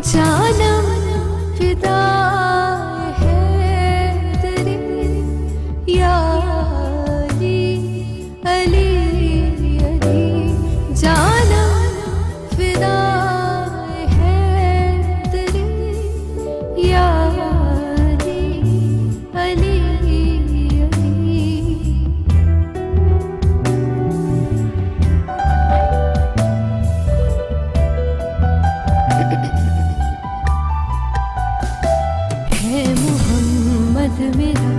जानम फिदा है तेरी या अली अली अली जानम फिदा है तेरी या अली अली अली। है मोहम्मद मेरा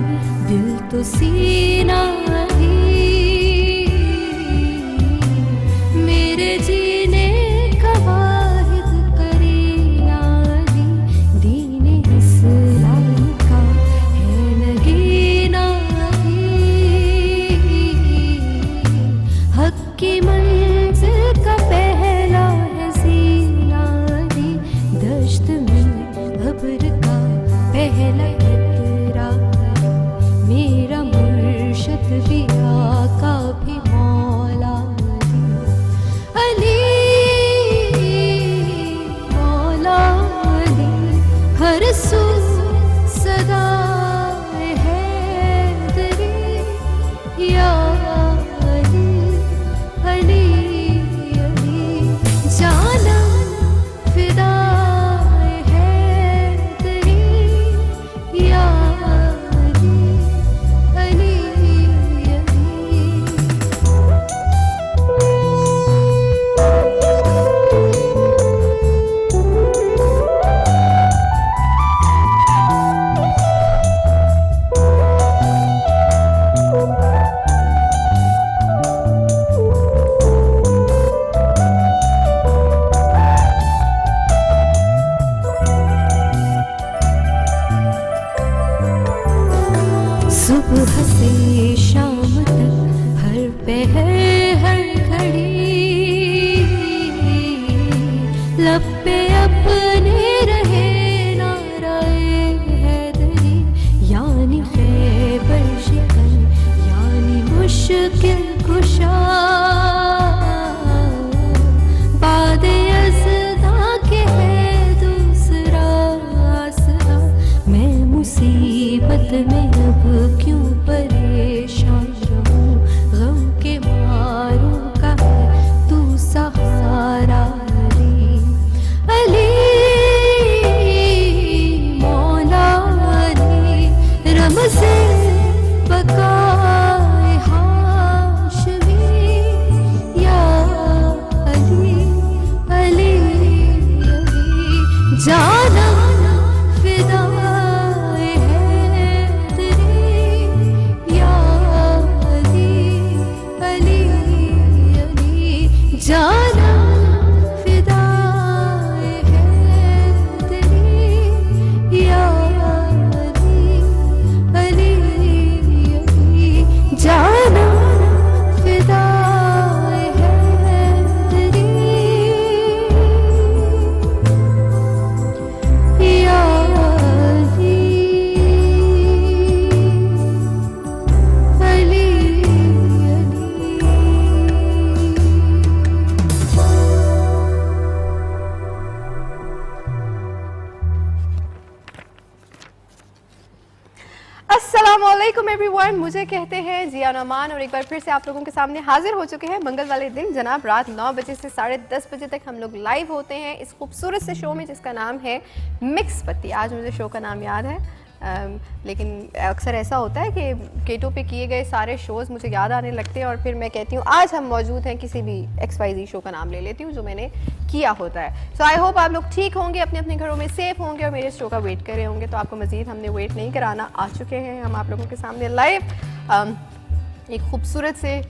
दिल तो सीना ही मेरे जीने का वाहिद करीना ही दीन इस्लाम का है नगीना ही हक की मंजिल का पहला है सीना ही दश्त में अब्र का पहला खतरा मेरा मुर्शद भी आका भी मौला अली मौला अली हर सू सदा है तेरी या अली अली अली जानम फिदा सुबह से शाम तक हर पहर हर घड़ी लब पे अपने रहे नाराए हैदरी यानी खैबर शिकन यानी मुश्किल कुशा बादे अज़दा के है दूसरा आसरा मैं मुसीबत में अब क्यों परेशान रहूं गम के मारों का है तू सहारा अली मौला अली रमज़े बक़ाए हाशमी या अली अली अली जानम फिदा जानम फिदा है तेरी या अली अली अली जानम फिदा है तेरी या अली अली अस्सलामुअलैकुम एवरीवन, मुझे कहते हैं जिया नमान और एक बार फिर से आप लोगों के सामने हाजिर हो चुके हैं मंगल वाले दिन जनाब रात 9 बजे से 10:30 बजे तक हम लोग लाइव होते हैं इस खूबसूरत से शो में जिसका नाम है मिक्स पत्ती। आज मुझे शो का नाम याद है लेकिन अक्सर ऐसा होता है कि केटो पे किए गए सारे शोज़ मुझे याद आने लगते हैं और फिर मैं कहती हूँ आज हम मौजूद हैं किसी भी XYZ शो का नाम ले लेती हूँ जो मैंने किया होता है। सो आई होप आप लोग ठीक होंगे, अपने अपने घरों में सेफ होंगे और मेरे शो का वेट कर रहे होंगे। तो आपको मज़ीद हमने वेट नहीं कराना, आ चुके हैं हम आप लोगों के सामने लाइव एक खूबसूरत से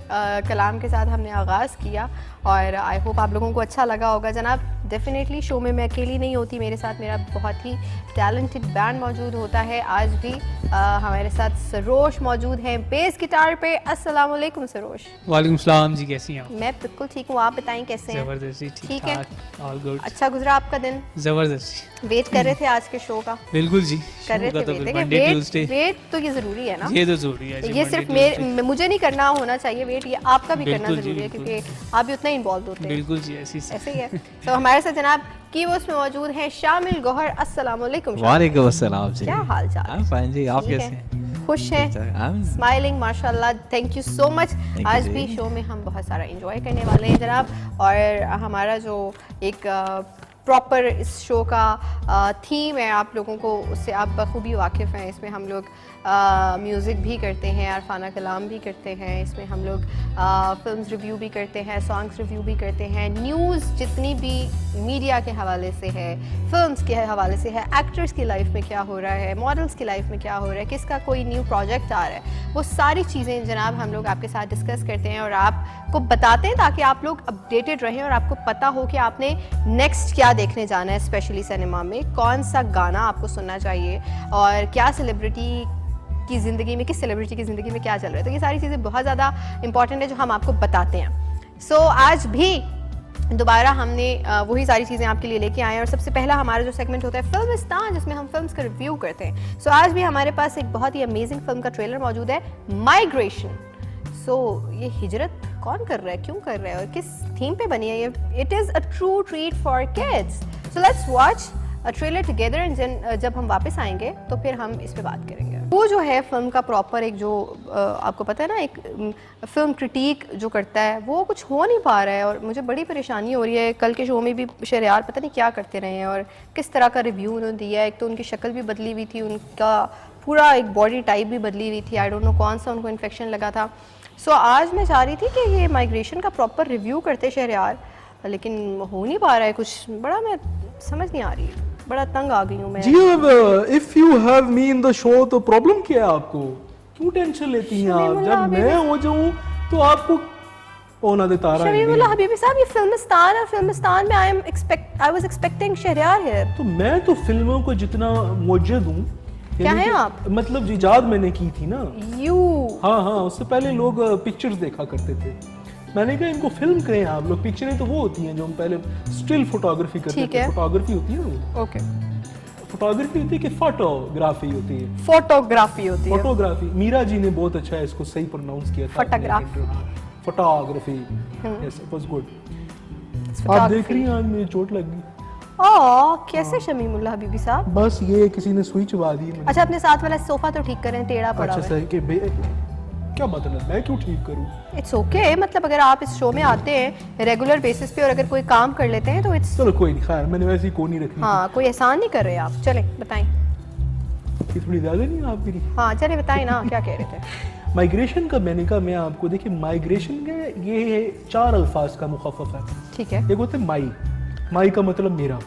कलाम के साथ हमने आगाज़ किया और आई होप आप लोगों को अच्छा लगा होगा। जनाब डेफिनेटली शो में मैं अकेली नहीं होती, मेरे साथ मेरा बहुत ही टैलेंटेड बैंड मौजूद होता है। आज भी हमारे साथ सरोश मौजूद हैं बेस गिटार पे। अस्सलाम वालेकुम सरोश। वालेकुम सलाम जी, कैसी हैं आप? मैं बिल्कुल ठीक हूँ, आप बताएं कैसे हैं? ज़बरदस्त, ठीक है, ऑल गुड। अच्छा गुजरा आपका दिन? ज़बरदस्त। वेट कर रहे थे आज के शो का? बिल्कुल जी, कर रहे शो का तो थे फिर वेट। मंडे ट्यूसडे वेट तो ये जरूरी है ना, ये तो जरूरी है जी, ये Monday, सिर्फ Tuesday। मुझे नहीं करना होना चाहिए वेट, ये आपका भी करना बिल्कुल जी, जरूरी है बिल्कुल। क्योंकि आप भी उतना इन्वॉल्व होते हैं। बिल्कुल जी, ऐसी ऐसे ही है। तो हमारे साथ जनाब कीवर्ड्स में मौजूद हैं शामिल गौहर। अस्सलाम वालेकुम। वालेकुम अस्सलाम जी। क्या हाल चाल? I'm fine जी, आप ठीक कैसे है? हैं? खुश हैं, I'm स्माइलिंग माशाल्लाह, thank you so much. you आज जी। भी शो में हम बहुत सारा एंजॉय करने वाले हैं जनाब, और हमारा जो एक प्रॉपर इस शो का थीम है, आप लोगों को उससे आप बखूबी वाकिफ़ हैं। इसमें हम लोग म्यूज़िक भी करते हैं, अरफाना कलाम भी करते हैं, इसमें हम लोग फिल्म्स रिव्यू भी करते हैं, सॉन्ग्स रिव्यू भी करते हैं, न्यूज़ जितनी भी मीडिया के हवाले से है, फिल्म्स के हवाले से है, एक्टर्स की लाइफ में क्या हो रहा है, मॉडल्स की लाइफ में क्या हो रहा है, किसका कोई न्यू प्रोजेक्ट आ रहा है, वो सारी चीज़ें जनाब हम लोग आपके साथ डिस्कस करते हैं और आपको बताते हैं ताकि आप लोग अपडेटेड रहें और आपको पता हो कि आपने नेक्स्ट क्या देखने जाना है, स्पेशली सिनेमा में कौन सा गाना आपको सुनना चाहिए और क्या सेलिब्रिटी की ज़िंदगी में, किस सेलिब्रिटी की ज़िंदगी में क्या चल रहा है। तो ये सारी चीज़ें बहुत ज़्यादा इंपॉर्टेंट है जो हम आपको बताते हैं। सो आज भी दोबारा हमने वही सारी चीज़ें आपके लिए लेके आए हैं और सबसे पहला हमारा जो सेगमेंट होता है फिल्मिस्तान, जिसमें हम फिल्म्स का रिव्यू करते हैं। सो आज भी हमारे पास एक बहुत ही अमेजिंग फिल्म का ट्रेलर मौजूद है, माइग्रेशन। सो ये हिजरत कौन कर रहा है, क्यों कर रहा है और किस थीम पे बनी है ये? It is a true treat for kids. So let's watch a trailer together and जब हम वापस आएंगे तो फिर हम इस पे बात करेंगे। वो जो है फिल्म का प्रॉपर एक जो आपको पता है ना, एक फिल्म क्रिटिक जो करता है वो कुछ हो नहीं पा रहा है और मुझे बड़ी परेशानी हो रही है। कल के शो में भी शहरयार पता नहीं क्या करते रहे हैं और किस तरह का रिव्यू उन्होंने दिया है। एक तो उनकी शक्ल भी बदली हुई थी, उनका पूरा एक बॉडी टाइप भी बदली हुई थी, आई डोंट नो कौन सा उनको इन्फेक्शन लगा था। सो आज मैं चाह रही थी कि ये माइग्रेशन का प्रॉपर रिव्यू करते शहरयार, लेकिन हो नहीं पा रहा है कुछ, बड़ा मैं समझ नहीं आ रही, बड़ा तंग आ गई हूँ मैं। जी अब if you have me in the show तो प्रॉब्लम क्या है आपको? क्यों टेंशन लेती हैं आप? जब मैं हो जाऊं तो आपको होना देता रहा शमीमुल्लाह हबीबी साहब, ये फिल्मिस्तान है, फिल्मिस्तान में I was expecting Shahryar here. तो मैं तो फिल्मों को जितना मुवज्जद हूँ। क्या यानी हैं कि आप? मतलब इजाद मैंने की थी ना। यू हाँ हाँ, उससे पहले लोग पिक्चर्स देखा करते थे। मैंने कहा इनको फिल्म करें आप लोग। पिक्चरें तो वो होती हैं जो हम पहले स्टिल फोटोग्राफी करते ठीक थे। है। फोटोग्राफी होती है ना, ओके, फोटोग्राफी होती है कि फोटोग्राफी होती है? फोटोग्राफी होती है। फोटोग्राफी। मीरा जी ने बहुत अच्छा इसको सही प्रोनाउंस किया था। Photography. Photography, yes it was good. आप देख रही हैं आज मेरी चोट लग गई। कैसे शमीमुल्लाह हबीबी साहब? बस ये किसी ने सुई चबा दी है। अच्छा, अपने साथ वाला सोफा तो ठीक करें, टेढ़ा पड़ा अच्छा हुआ है। सर कि क्या मतलब मैं क्यों ठीक करूं? इट्स ओके, मतलब अगर आप इस शो में आते हैं रेगुलर बेसिस पे और अगर कोई काम कर लेते हैं तो इट्स, चलो कोई नहीं, खैर मैंने वैसे ही कोनी रखनी हाँ, कोई एहसान नहीं कर रहे आप। चलें बताएं। थी। थोड़ी ज्यादा नहीं आप मेरी? हाँ चले बताएं ना, क्या कह रहे थे? माइग्रेशन का मैंने कहा मैं आपको, देखिए माइग्रेशन के ये 4 अल्फाज का मुखफ़फ़ है। ठीक है। एक होता है माई, माई का मतलब मेरा,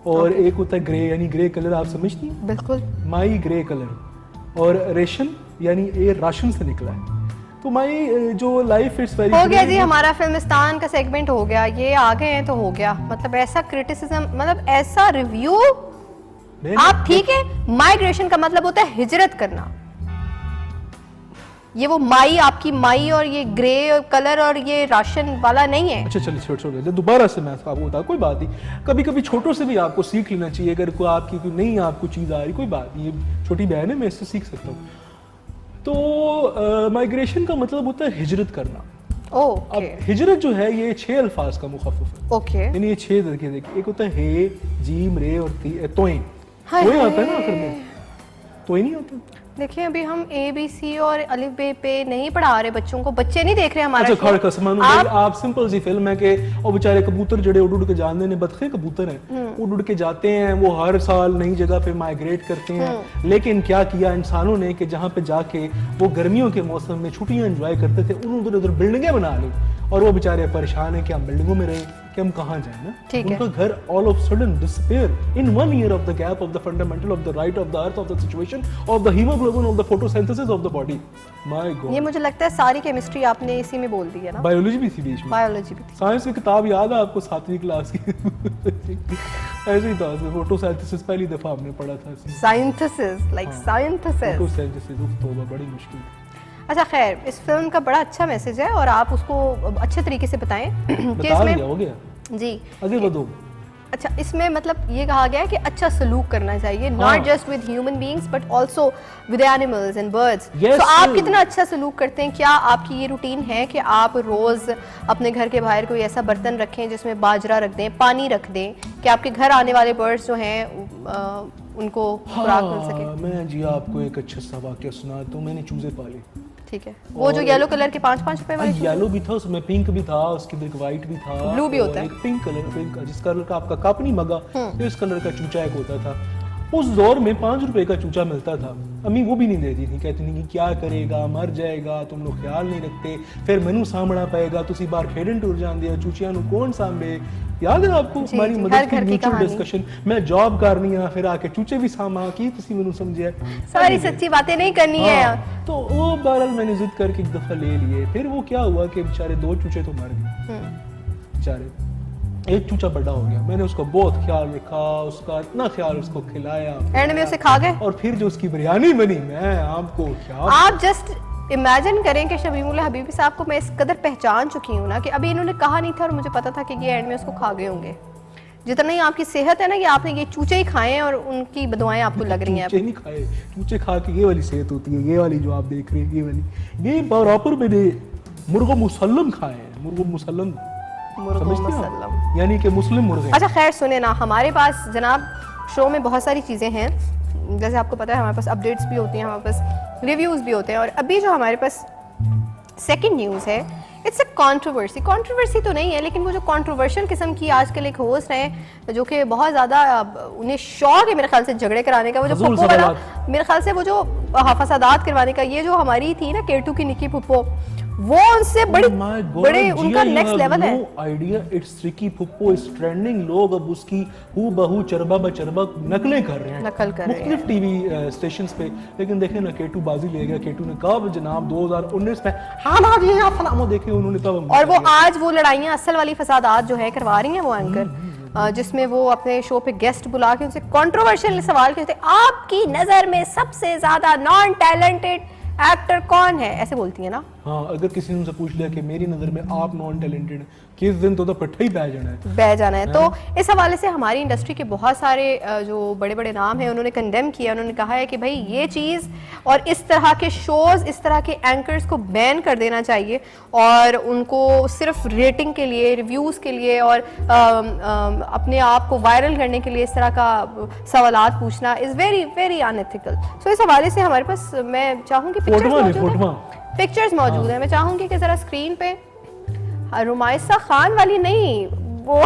और एक होता है ग्रे, यानी ग्रे कलर आप समझती हैं? बिल्कुल। माई ग्रे कलर, और रेशन यानी ये राशन से निकला है। तो माई जो लाइफ इट्स वेरी हो गया जी, हमारा फिल्मिस्तान का सेगमेंट हो गया, ये आ गए हैं तो हो गया। मतलब ऐसा क्रिटिसिज्म, मतलब ऐसा रिव्यू आप ठीक है। माइग्रेशन का मतलब होता है हिजरत करना। ये वो माई, आपकी माई और ये ग्रे कलर और ये राशन वाला नहीं है। अच्छा चलिए छोड़ दोबारा से मैं आपको बता, कोई बात नहीं, कभी कभी छोटों से भी आपको सीख लेना चाहिए। अगर कोई आपकी कोई नहीं आपको चीज़ आ रही, कोई बात नहीं, ये छोटी बहन है, मैं इससे सीख सकता हूँ। तो माइग्रेशन का मतलब होता है हिजरत करना। ओके अब हिजरत जो है ये 6 अल्फाज का मुखफ़फ़ है। ओके। यानी ये 6 देखिए, एक होता है हे, जीम, रे और तोएं। हाय तोएं आता है हाय। ना आखिर में, तोएं नहीं आता? देखिए अभी हम ABC और अलिफ बे पे नहीं पढ़ा रहे बच्चों को, बच्चे नहीं देख रहे हमारा अच्छा शो। खड़ कसमान आप सिंपल सी फिल्म है कि और बेचारे कबूतर जड़े उड़ उड़ के जाते हैं, बतखे कबूतर हैं, उड़ उड़ के जाते हैं, वो हर साल नई जगह पे माइग्रेट करते हैं। लेकिन क्या किया इंसानों ने कि जहाँ पे जाके वो गर्मियों के मौसम में छुट्टियां एंजॉय करते थे, उन्होंने उधर बिल्डिंगें बना ली और वो बेचारे परेशान है कि हम बिल्डिंगों में रहे कि हम कहाँ जाए ना। ठीक है। उनका घर all of sudden disappear in 1 year of the gap of the fundamental of the right of the earth of the situation of the haemoglobin of the photosynthesis of the body. My ये God, मुझे लगता है सारी chemistry आपने इसी में बोल दी है ना। बायोलॉजी भी थी बीच में, बायोलॉजी भी थी। साइंस की किताब याद है आपको 7वीं क्लास की? ऐसे ही था, फोटोसिंथेसिस पहली दफा हमने पढ़ा था। साइंथिसिस, लाइक हाँ। साइंथिसिस। फोटोसिंथेसिस तौबा बड़ी मुश्किल। अच्छा खैर, इस फिल्म का बड़ा अच्छा मैसेज है और आप उसको अच्छे तरीके से बताएं कि बता दिया, हो गया जी आगे बढ़ो। अच्छा, इसमें मतलब ये कहा गया है कि अच्छा सलूक करना चाहिए, not just with human beings but also with animals and birds. Yes, तो आप कितना अच्छा सलूक करते हैं? क्या आपकी ये रूटीन है कि आप रोज अपने घर के बाहर कोई ऐसा बर्तन रखें जिसमें बाजरा रख दें, पानी रख दें, कि आपके घर आने वाले बर्ड्स जो हैं उनको खुराक मिल सके? मैं जी आपको एक अच्छा सा वाक़या सुनाता हूँ। मैंने चूजे पाले। ठीक है, वो जो येलो कलर के 5-5 रुपए वाले येलो भी था, उसमें पिंक भी था, उसके अंदर एक वाइट भी था, ब्लू भी होता है। एक पिंक कलर, पिंक जिस कलर का आपका कप नहीं मगा, इस कलर का चूचा एक होता था। उस दौर में 5 रुपए का चूचा मिलता था। अम्मी वो भी नहीं देती थी, कहती थी कि क्या करेगा, मर जाएगा, तुम लोग ख्याल नहीं रखते, फिर मैनू सामना पएगा, तुसी बाहर खेडन टूर जांदे हो, चूचियां नु कौन सांभे। याद है आपको हमारी मदद की म्यूचुअल डिस्कशन? मैं जॉब करनी है, फिर आके चूचे भी सामा की तुसी मैनू समझिया। सारी सच्ची बातें नहीं करनी है। तो वो बहरहाल मैंने जिद करके एक दफा ले लिए। फिर वो क्या हुआ कि बेचारे 2 चूचे तो मर गए बेचारे, एक चूचा बड़ा हो गया। मैंने उसका बहुत ख्याल रखा, उसका इतना ख्याल, उसको खिलाया, एंड में उसे खा गए। और फिर जो उसकी बिरयानी बनी, मैं आपको क्या, आप जस्ट इमेजिन करें कि शमीमुल्लाह हबीबी साहब को मैं इस कदर पहचान चुकी हूँ ना कि अभी इन्होंने कहा नहीं था और मुझे पता था कि ये एंड में उसको खा गए होंगे। जितना ही आपकी सेहत है ना, कि आपने ये चूचे ही खाए हैं और उनकी बदुआएं आपको लग रही हैं। चूचे नहीं खाए, चूचे खा के ये वाली सेहत होती है, ये वाली जो आप देख रहे हैं, ये वाली, ये प्रॉपर मैंने मुर्गो मुसल्लम खाए हैं। मुर्गो मुसल्लम समझते हैं आप? यानी कि मुस्लिम मुर्गे। अच्छा खैर सुने ना, हमारे पास जनाब शो में बहुत सारी चीज़ें हैं, जैसे आपको पता है हमारे पास अपडेट्स भी होती हैं, हमारे पास रिव्यूज़ भी होते हैं, और अभी जो हमारे पास सेकंड न्यूज़ है, इट्स अ कंट्रोवर्सी तो नहीं है, लेकिन वो जो कंट्रोवर्शियल किस्म की आजकल एक होस्ट है जो कि बहुत ज़्यादा उन्हें शौक है मेरे ख्याल से झगड़े कराने का, वो जो पुप्पो वाला, मेरे ख्याल से वो जो फसादात करवाने का, ये जो हमारी थी ना केटू की निक्की पुप्पो, वो उनसे बड़े उनका नेक्स्ट लेवल है। Idea, it's tricky पुप्पो is trending. लोग अब उसकी हू बहू चरबा बचरबा नकलें कर रहे हैं, नकल कर रहे हैं मुख्तलिफ टीवी स्टेशंस पे। लेकिन देखें ना, केटू बाजी ले गया। केटू ने कहा जनाब 2019 में हाँ ना जी आप फलामो देखे उन्होंने तब, और वो आज वो लड़ाइयाँ असल वाली फसादात जो है करवा रही हैं वो एंकर, जिसमें वो अपने शो पे गेस्ट बुला के उनसे कंट्रोवर्शियल सवाल करते, आपकी नज़र में सबसे ज्यादा नॉन टैलेंटेड एक्टर कौन है, ऐसे बोलती है ना। हाँ, अगर किसी ने उनसे पूछ लिया कि मेरी नज़र में आप नॉन टैलेंटेड, किस दिन तो पट्टा ही बह जाना है। तो इस हवाले से हमारी इंडस्ट्री के बहुत सारे जो बड़े बड़े नाम हैं उन्होंने कंडेम किया, उन्होंने कहा है कि भाई ये चीज़ और इस तरह के शोज़, इस तरह के एंकर्स को बैन कर देना चाहिए, और उनको सिर्फ रेटिंग के लिए, रिव्यूज़ के लिए और अपने आप को वायरल करने के लिए इस तरह का सवालात पूछना इज़ वेरी वेरी अनएथिकल। सो इस हवाले से हमारे पास मैं चाहूँगी पिक्चर्स मौजूद है, मैं चाहूँगी कि ज़रा स्क्रीन पे रुमाइसा खान वाली नहीं, वो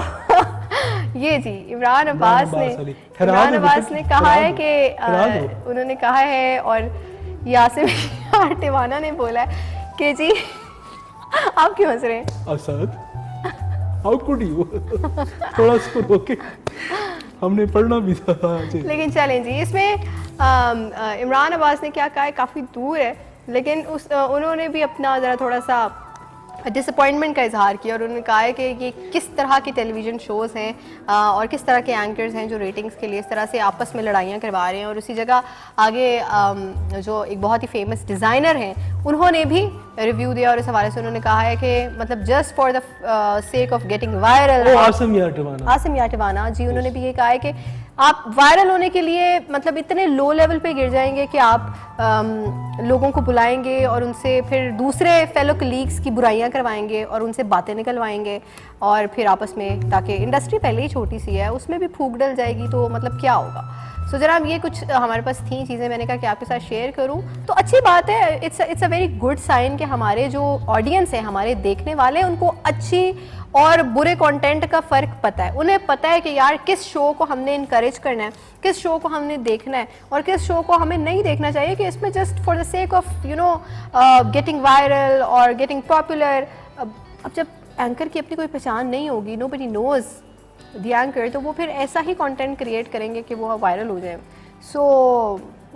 ये जी इमरान अब्बास ने कहा है कि उन्होंने कहा है, और यासिम आर्टिवाना ने बोला है कि जी आप क्यों हंस रहे हैं? असद, हाउ कुड यू, थोड़ा इसको रोके, हमने पढ़ना भी था। लेकिन चलें जी, इसमें इमरान अब्बास ने क्या कहा है काफ़ी दूर है, लेकिन उन्होंने भी अपना ज़रा थोड़ा सा डिसअपॉइंटमेंट का इजहार किया, और उन्होंने कहा है कि ये किस तरह के टेलीविज़न शोज़ हैं और किस तरह के एंकर्स हैं जो रेटिंग्स के लिए इस तरह से आपस में लड़ाइयाँ करवा रहे हैं। और उसी जगह आगे जो एक बहुत ही फेमस डिज़ाइनर हैं उन्होंने भी रिव्यू दिया, और इस हवाले से उन्होंने कहा है कि मतलब just for the sake of getting viral, Asim याटिवाना जी, उन्होंने भी ये कहा है कि आप वायरल होने के लिए मतलब इतने लो लेवल पे गिर जाएंगे कि आप लोगों को बुलाएंगे और उनसे फिर दूसरे फेलो कलीग्स की बुराइयां करवाएंगे और उनसे बातें निकलवाएंगे, और फिर आपस में, ताकि इंडस्ट्री पहले ही छोटी सी है उसमें भी फूक डल जाएगी, तो मतलब क्या होगा। सो जनाब ये कुछ हमारे पास थी चीज़ें, मैंने कहा कि आपके साथ शेयर करूं, तो अच्छी बात है, it's a very good sign कि हमारे जो ऑडियंस है, हमारे देखने वाले, उनको अच्छी और बुरे कंटेंट का फ़र्क पता है। उन्हें पता है कि यार किस शो को हमने इनकरेज करना है, किस शो को हमने देखना है और किस शो को हमें नहीं देखना चाहिए, कि इसमें just for the sake of you know getting viral और गेटिंग पॉपुलर। अब जब एंकर की अपनी कोई पहचान नहीं होगी, नोबडी नोज़ द एंकर, तो वो फिर ऐसा ही कंटेंट क्रिएट करेंगे कि वो वायरल हो जाए। So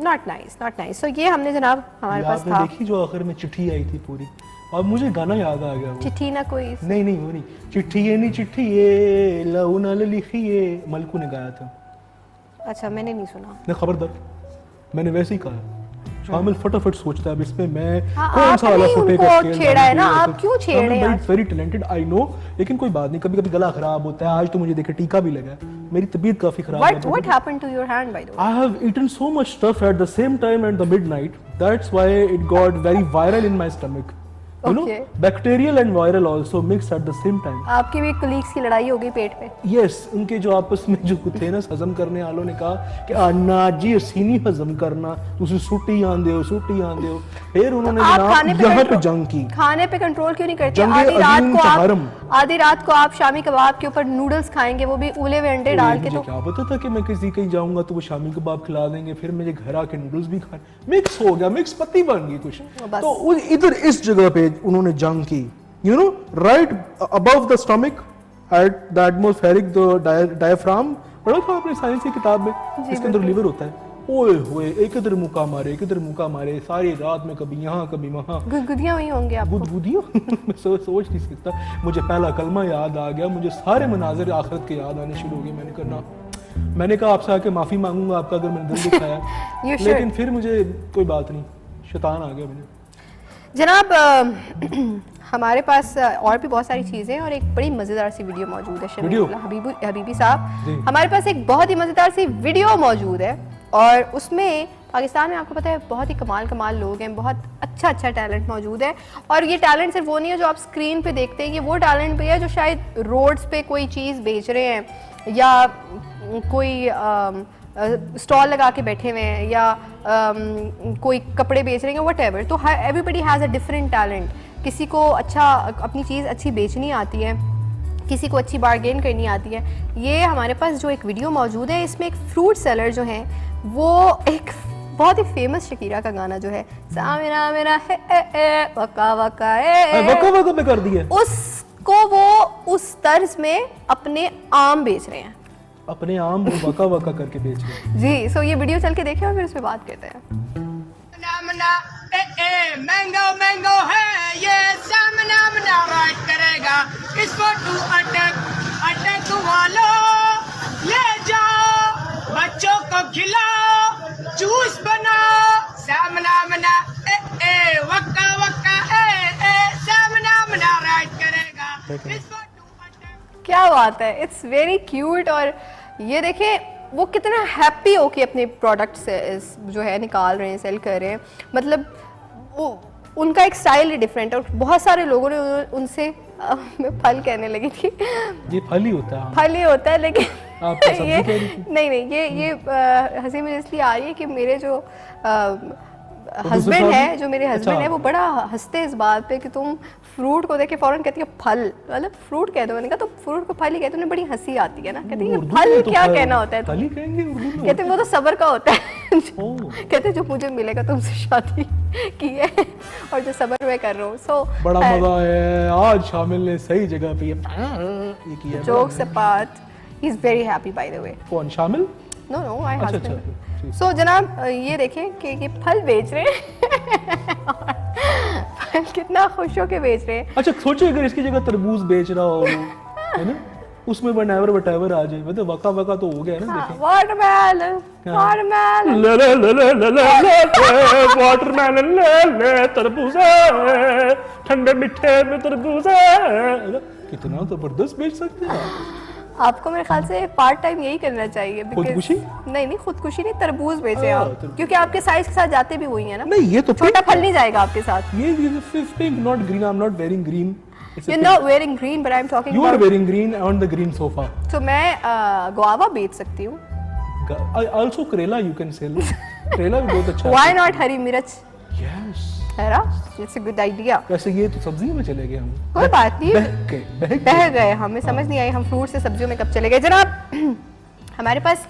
not nice. सो ये हमने जनाब हमारे पास था। देखी जो आखिर में चिट्ठी आई थी पूरी, और मुझे गाना याद आ गया, चिट्ठी ना कोई नहीं वो नहीं, चिट्ठी ये नहीं, चिट्ठी ये लहू ना लिखी ये, मलकू ने गाया था। अच्छा, मैंने नहीं सुना। नहीं, खबरदार, मैंने वैसे ही कहा, शामिल फटाफट सोचता है अब इसमें मैं हाँ, कौन सा वाला आपने फुटे उनको का स्केल छेड़ा है ना, आप क्यों छेड़ रहे हैं? वेरी टैलेंटेड आई नो, लेकिन कोई बात नहीं, कभी कभी गला खराब होता है। आज तो मुझे देखे टीका भी लगा है, मेरी तबीयत काफी खराब है। What happened to your hand, by the way? I have eaten so much stuff at the same time at the midnight. That's why it got very viral in my stomach. You know, Okay. bacterial and viral also mixed at the same time. आपकी भी colleagues की लड़ाई हो गई पेट पे। Yes, उनके जो आपस में जो थे ना हजम करने वालों ने कहा कि अन्ना जी असी नहीं हजम करना, तुसी सुट्टी आंदे हो। फिर उन्होंने आप जनाब खाने पे यहाँ पे control- जंग की। खाने पे कंट्रोल क्यों नहीं करते? जंगे अजीम चहारम। आधी रात को आप शामी कबाब के ऊपर नूडल्स खाएंगे, वो भी उबले हुए अंडे डाल के। मुझे तो क्या पता था कि मैं किसी कहीं जाऊंगा तो वो शामी कबाब खिला देंगे, फिर मुझे घर आके नूडल्स भी खाने, मिक्स हो गया, मिक्स पत्ती बन गई कुछ। बस। तो इधर इस जगह पे उन्होंने जंग की, you know, right above the stomach at the atmospheric the diaphragm. पढ़ा था आपने साइंस की किताब में, इसके अंदर लिवर होता है। ओए होए, एक इधर मुक्का मारे सारी रात में, कभी यहाँ कभी वहाँ, गुदगुदियां हुई होंगी आपको। गुदगुदियों मैं सोच नहीं सकता। मुझे पहला कलमा याद आ गया, मुझे सारे मनाजिर आखिरत के याद आने शुरू हो गए। मैंने कहा आपसे आके माफी मांगूंगा आपका अगर मैंने दिल दिखाया। You should. लेकिन फिर मुझे कोई बात नहीं, शैतान आ गया मुझे। जनाब हमारे पास और भी बहुत सारी चीज़ें हैं और एक बड़ी मज़ेदार सी वीडियो मौजूद है। वीडियो? हबीबी साहब, जी। हमारे पास एक बहुत ही मज़ेदार सी वीडियो मौजूद है और उसमें पाकिस्तान में आपको पता है बहुत ही कमाल लोग हैं, बहुत अच्छा टैलेंट मौजूद है। और ये टैलेंट सिर्फ वो नहीं है जो आप स्क्रीन पे देखते हैं, ये वो टैलेंट भी है जो शायद रोड्स पे कोई चीज़ बेच रहे हैं या कोई स्टॉल लगा के बैठे हुए हैं या कोई कपड़े बेच रहे हैं, व्हाटएवर। तो everybody has a different talent. किसी को अपनी चीज़ अच्छी बेचनी आती है, किसी को अच्छी बार्गेन करनी आती है। ये हमारे पास जो एक वीडियो मौजूद है, इसमें एक फ्रूट सेलर जो है वो एक बहुत ही फेमस शकीरा का गाना जो है सामिना मेरा है वका वका वका पे कर दिया, उसको वो उस तर्ज में अपने आम बेच रहे हैं। अपने आम को वका करके बेच रहे। जी, सो ये वीडियो चल के देखें और फिर उस पर बात करते हैं। मैंगो है ये, सामना राइट करेगा इसको तू अटक वालो, ले जाओ बच्चों को खिलाओ, जूस बनाओ, सामना वक्का सामना राइट करेगा इसको तू अटक। क्या बात है, इट्स वेरी क्यूट। और ये देखें वो कितना हैप्पी हो कि अपने प्रोडक्ट से जो है निकाल रहे हैं, सेल कर रहे हैं। मतलब वो उनका एक स्टाइल ही डिफरेंट है। और बहुत सारे लोगों ने उनसे मैं फल कहने लगी थी, ये फल ही होता है। फल ही होता है, लेकिन आप तो सब्जी ये कह रही थी। नहीं ये हंसी मुझे इसलिए आ रही है कि मेरे जो हस्बैंड साहब है, ने? जो मेरे हस्बैंड अच्छा। है, वो बड़ा हंसते हैं इस बात पे कि तुम फ्रूट को देख के फौरन कहती है फल, मतलब फ्रूट कह दो। मैंने कहा तो फ्रूट को फल ही कहते, उन्हें बड़ी हंसी आती है ना, कहती है उर्दू फल में तो क्या फल- कहना होता है फल ही कहेंगे उर्दू में। कहते वो तो सब्र का होता है। ओह। कहते जो मुझे मिलेगा तुमसे शादी की है और जो सब्र मैं कर रहा हूँ। सो बड़ा मजा है, आज शामिल ने सही जगह पे ये किया। Jokes apart, he is very happy bye the वे। कौन शामिल? नो माय अच्छा, हस्बैंड। ठीक। सो जनाब ये देखें कि ये फल बेच रहे हैं फल कितना खुश होके बेच रहे हैं। अच्छा सोचिए अगर इसकी जगह तरबूज बेच रहा हो, है ना, उसमें वटेवर आ जाए, मतलब वका तो हो गया ना। देखें वाटरमेलन वाटरमेलन ले ले ले ले ले ले वाटरमेलन ले तरबूज है, ठंडे मीठे में तरबूज है। कितना जबरदस्त बेच सकते हैं आप। आपको मेरे ख्याल से पार्ट टाइम यही करना चाहिए। because- खुदकुशी? नहीं खुदकुशी नहीं, तरबूज बेचे आप, तरबूज। क्योंकि आपके साइज के साथ जाते भी वही है ना। नहीं ये तो छोटा फल नहीं जाएगा आपके साथ। ये pink, not green. I am not wearing green. You're not wearing green, but I'm talking You are about. wearing green on the green sofa. तो मैं गुआवा बेच सकती हूँ। Also करेला you can sell. करेला भी बहुत अच्छा Why है। not हरी मिर्च? Yes. है ना? It's a good idea. वैसे ये तो सब्जी में चले गए हम। कोई बात नहीं, बह बह गए, हमें समझ नहीं आई हम फ्रूट से सब्जियों में कब चले गए। जनाब हमारे पास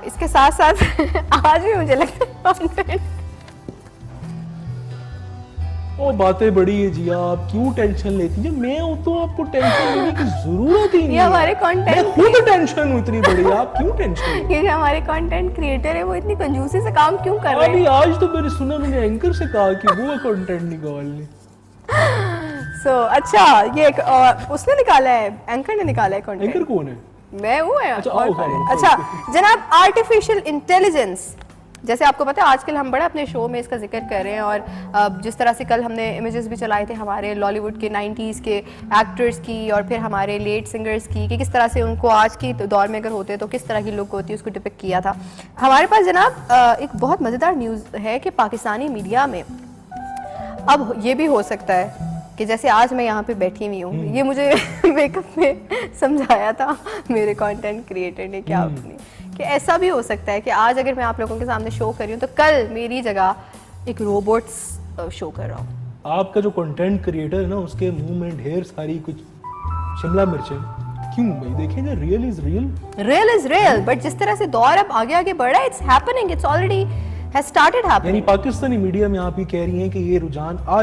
इसके साथ साथ आज भी मुझे लगता है वो बातें बड़ी है जी, आप क्यों टेंशन लेती हैं? मैं हूं तो आपको टेंशन लेने की जरूरत ही नहीं ये हमारे है। content- मैं खुद टेंशन हूं इतनी बड़ी, आप क्यों टेंशन? ये जो हमारे कंटेंट क्रिएटर है वो इतनी कंजूसी से काम क्यों कर रहे अभी हैं? आज तो मैंने सुना, मैंने एंकर से कहा कि वो कंटेंट निकालने। सो अच्छा ये उसने निकाला है, एंकर ने निकाला है कंटेंट। एंकर कौन है? मैं हूँ अच्छा, और आओ, कौन है? आओ, अच्छा जनाब आर्टिफिशियल इंटेलिजेंस जैसे आपको पता है आजकल हम बड़ा अपने शो में इसका जिक्र कर रहे हैं और जिस तरह से कल हमने इमेजेस भी चलाए थे हमारे लॉलीवुड के 90s के एक्टर्स की और फिर हमारे लेट सिंगर्स की कि किस तरह से उनको आज की दौर में अगर होते तो किस तरह की लुक होती है उसको डिपिक्ट किया था। हमारे पास जनाब एक बहुत मज़ेदार न्यूज़ है कि पाकिस्तानी मीडिया में अब ये भी हो सकता है कि जैसे आज मैं यहाँ पे बैठी हुई हूँ, ये मुझे मेकअप में समझाया था मेरे कंटेंट क्रिएटर ने क्या अपने कि ऐसा भी हो सकता है कि आज अगर मैं आप लोगों के सामने शो कर रही हूँ तो कल मेरी जगह एक रोबोट्स शो कर रहा हूँ। आपका जो कंटेंट क्रिएटर है ना उसके मुंह में ढेर सारी कुछ शिमला मिर्चें क्यों भाई, देखें ना, रियल इज रियल बट जिस तरह से दौर अब आगे आगे बढ़ रहा है, it's happening, it's already has started happening। यानी पाकिस्तानी मीडिया में आप ही कह रही हैं कि ये रुझान आ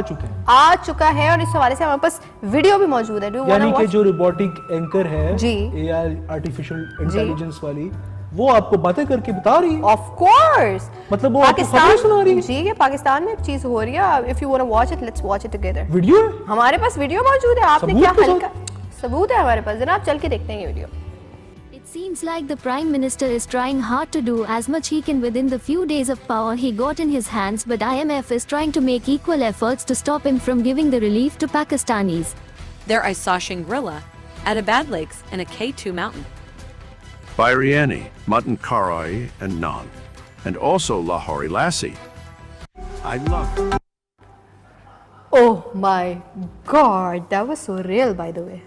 चुका है और इस हवाले से हमारे पास वीडियो भी मौजूद है। यानी कि जो रोबोटिक एंकर है जी, एआई आर्टिफिशियल इंटेलिजेंस वाली, वो आपको बातें करके बता रही है। ऑफ कोर्स, मतलब वो आपको खबरें सुना रही है। जी, ये पाकिस्तान में एक चीज हो रही है। If you want to watch it, let's watch it together. Video हमारे पास वीडियो मौजूद है, आपने क्या हल्का सबूत है हमारे पास, जनाब चल के देखते हैं ये video. It seems like the Prime Minister is trying hard to do as much he can within the few days of power he got in his hands, but IMF is trying to make equal efforts to stop him from giving the relief to Pakistanis. There are Sashing Grilla, Adabad Lakes, and a K2 mountain. Biryani, mutton karai, and naan. And also Lahori lassi. I love it. Oh my God, that was so real by the way।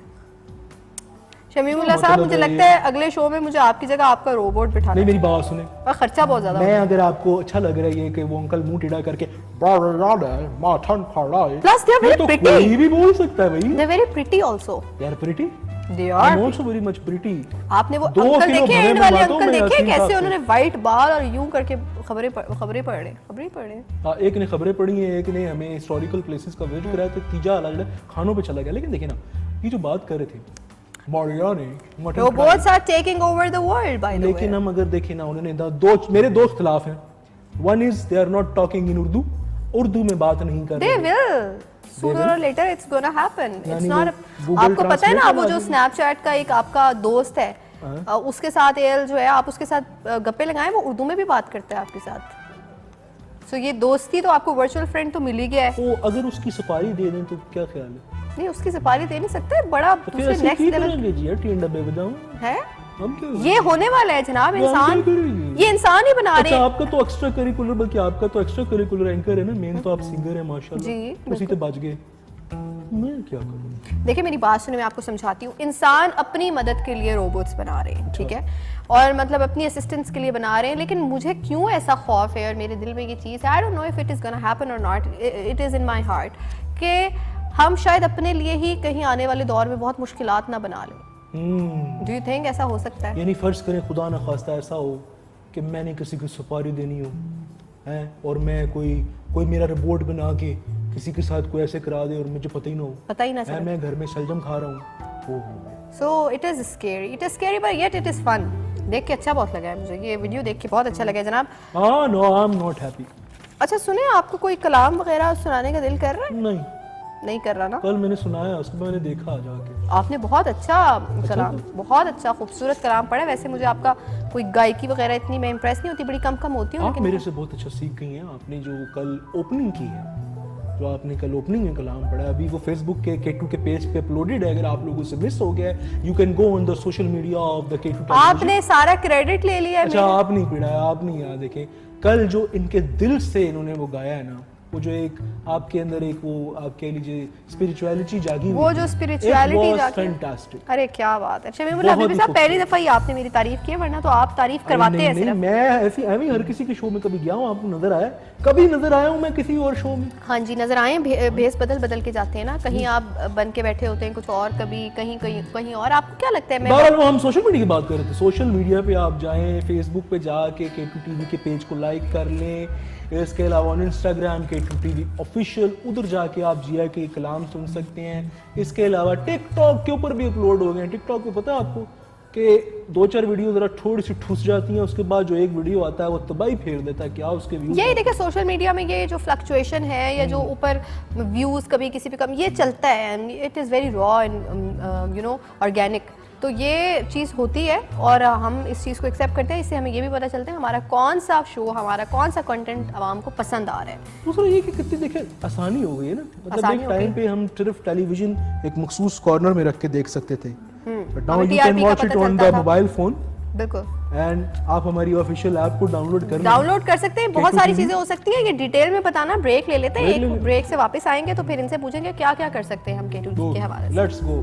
शमीमुल्लाह साहब, मुझे लगता है अगले show में मुझे आपकी जगह आपका रोबोट बिठाना। नहीं, मेरी बात सुने, और खर्चा बहुत ज्यादा मैं अगर आपको अच्छा लग रहा है ये कि वो अंकल मुंह टेढ़ा करके Plus they are very pretty। कोई भी बोल सकता है भाई। They are very pretty also। They are pretty? They are। I'm also very much pretty। आपने वो 2 अंकल किलो देखे, भरे एंड वाले मंगवाता हूं अंकल मैं देखे यासीन कैसे साहब उन्होंने वाइट बाल और यूं करके खबरें पढ़ रहे हैं। हाँ, एक ने खबरें पढ़ी हैं, एक ने हमें हिस्टोरिकल प्लेसेस का विजिट कराया, तो तीजा अलग खानों पे चला गया। लेकिन देखिए ना, ये जो बात कर रहे थे robots are taking over the world by the way. लेकिन हम अगर देखें ना, उन्होंने मेरे दो खिलाफ हैं। One is they are not talking in Urdu में बात नहीं कर रहे। They will sooner or later it's gonna happen। It's not Google आपको पता है ना, Translate वो जो स्नैपचैट का एक आपका दोस्त है, उसके साथ एल जो है, आप उसके साथ गप्पे लगाएं, वो उर्दू में भी बात करता है आपके साथ। सो ये दोस्ती तो आपको वर्चुअल फ्रेंड तो मिल ही गया है। तो अगर उसकी सफारी दे दें तो क्या ख्याल है? नहीं, उसकी सफारी दे नहीं सकते, बड़ा तो दूसरे नेक्स्ट लेवल जी टीन डब्बे बजाऊं है। हम क्या ये होने वाला है जनाब, इंसान ये इंसान ही बना रहे अच्छा, हैं। आपका तो एक्स्ट्रा करिकुलर, बल्कि आपका तो एक्स्ट्रा करिकुलर एंकर है ना, मेन तो आप सिंगर है माशाल्लाह जी, उसी पे बच गए। मैं क्या करूं? देखिए मेरी बात सुने, मैं आपको समझाती हूँ। इंसान अपनी मदद के लिए रोबोट्स बना रहे हैं, ठीक है, और मतलब अपनी असिस्टेंस के लिए बना रहे हैं, लेकिन मुझे क्यों ऐसा खौफ है और मेरे दिल में ये चीज़ है, I don't know if it is gonna happen और not, it is in my heart, कि हम शायद अपने लिए ही कहीं आने वाले दौर में बहुत मुश्किलात ना बना लें। डू यू थिंक ऐसा हो सकता है? यानी फर्ज करें खुदा ना खास्ता ऐसा हो कि मैंने किसी को सुपारी देनी हो है, और मैं कोई मेरा रिपोर्ट बना के किसी के साथ कोई ऐसे करा दे और मुझे पता ही ना चले, मैं घर में शलजम खा रहा हूँ। So it is scary but yet it is fun. देख के अच्छा बहुत लगा है मुझे, ये वीडियो देख के बहुत अच्छा लगा है जनाब। No, I am not happy. अच्छा सुने, आपको कोई कलाम वगैरह सुनाने का दिल कर रहा है? नहीं कर रहा ना? कल मैंने सुनाया, उसको मैंने देखा जाके। आपने बहुत अच्छा कलाम, बहुत अच्छा खूबसूरत कलाम पढ़ा। वैसे मुझे आपका कोई गायकी वगैरह इतनी मैं इंप्रेस नहीं होती, बड़ी कम होती हूँ। आप मेरे से बहुत अच्छा सीख गई हैं। आपने जो कल ओपनिंग की है, जो आपने कल ओपनिंग में कलाम पढ़ा, अभी वो फेसबुक के K2 के पेज पे अपलोडेड है। अगर आप लोगों से मिस हो गया, you can go on the social media of the K2। आपने सारा क्रेडिट ले लिया। अच्छा, आप नहीं पढ़ा, आप नहीं याद। देखें कल जो इनके दिल से इन्होंने वो गाया है ना, वो जो एक आपके अंदर एक वो आप कह लीजिए स्पिरिचुअलिटी जागी, वो जो स्पिरिचुअलिटी जागी, फैंटास्टिक। अरे क्या बात है शमीमुल्लाह हबीबी साहब, पहली दफा ही आपने मेरी तारीफ की है, वरना तो आप तारीफ करवाते हैं सिर्फ। मैं ऐसे हर किसी के शो में कभी गया हूँ, आपको नजर आया? कभी नजर आया हूँ मैं किसी और शो में? हाँ जी, नजर आए। भेस बदल के जाते हैं ना, कहीं आप बन के बैठे होते हैं कुछ और, कभी कहीं और। आपको क्या लगता है? बहरहाल वो हम सोशल मीडिया की बात कर रहे थे। सोशल मीडिया पे आप जाएं, फेसबुक पे जाके K2 TV के पेज को लाइक कर लें, इसके अलावा इंस्टाग्राम K2 TV ऑफिशियल, उधर जाके आप जिया के कलाम सुन सकते हैं। इसके अलावा टिकटॉक के ऊपर भी अपलोड हो गए हैं। टिकटॉक पे पता है आपको कि 2-4 वीडियो जरा थोड़ी सी ठुस जाती हैं, उसके बाद जो एक वीडियो आता है वो तबाही फेर देता है। क्या उसके व्यूज, यही देखिए सोशल मीडिया में ये जो फ्लक्चुएशन है या जो ऊपर व्यूज कभी किसी पे कम, ये चलता है। It is very raw and you know organic. तो ये चीज़ होती है और हम इस चीज़ को एक्सेप्ट करते हैं। इससे हमें ये भी पता चलता है हमारा कौन सा शो, हमारा कौन सा कंटेंट आवाम को पसंद आ रहा है। दूसरा ये कि कितनी देखें आसानी हो गई है ना, मतलब आसानी एक हो टाइम पे हम सिर्फ टेलीविजन एक मखसूस कॉर्नर में रख के देख सकते थे, बट नाउ हमें यू कैन TRP का वॉच इट पता ऑन चलता द था। मोबाइल फोन बिल्कुल एंड आप हमारी ऑफिशियल ऐप को डाउनलोड कर सकते हैं। बहुत सारी चीज़ें हो सकती हैं, ये डिटेल में बताना। ब्रेक ले लेते हैं, ब्रेक ले एक लेते ब्रेक से वापस आएंगे तो फिर इनसे पूछेंगे क्या क्या कर सकते हैं हम K2 के हवाले से। Let's go.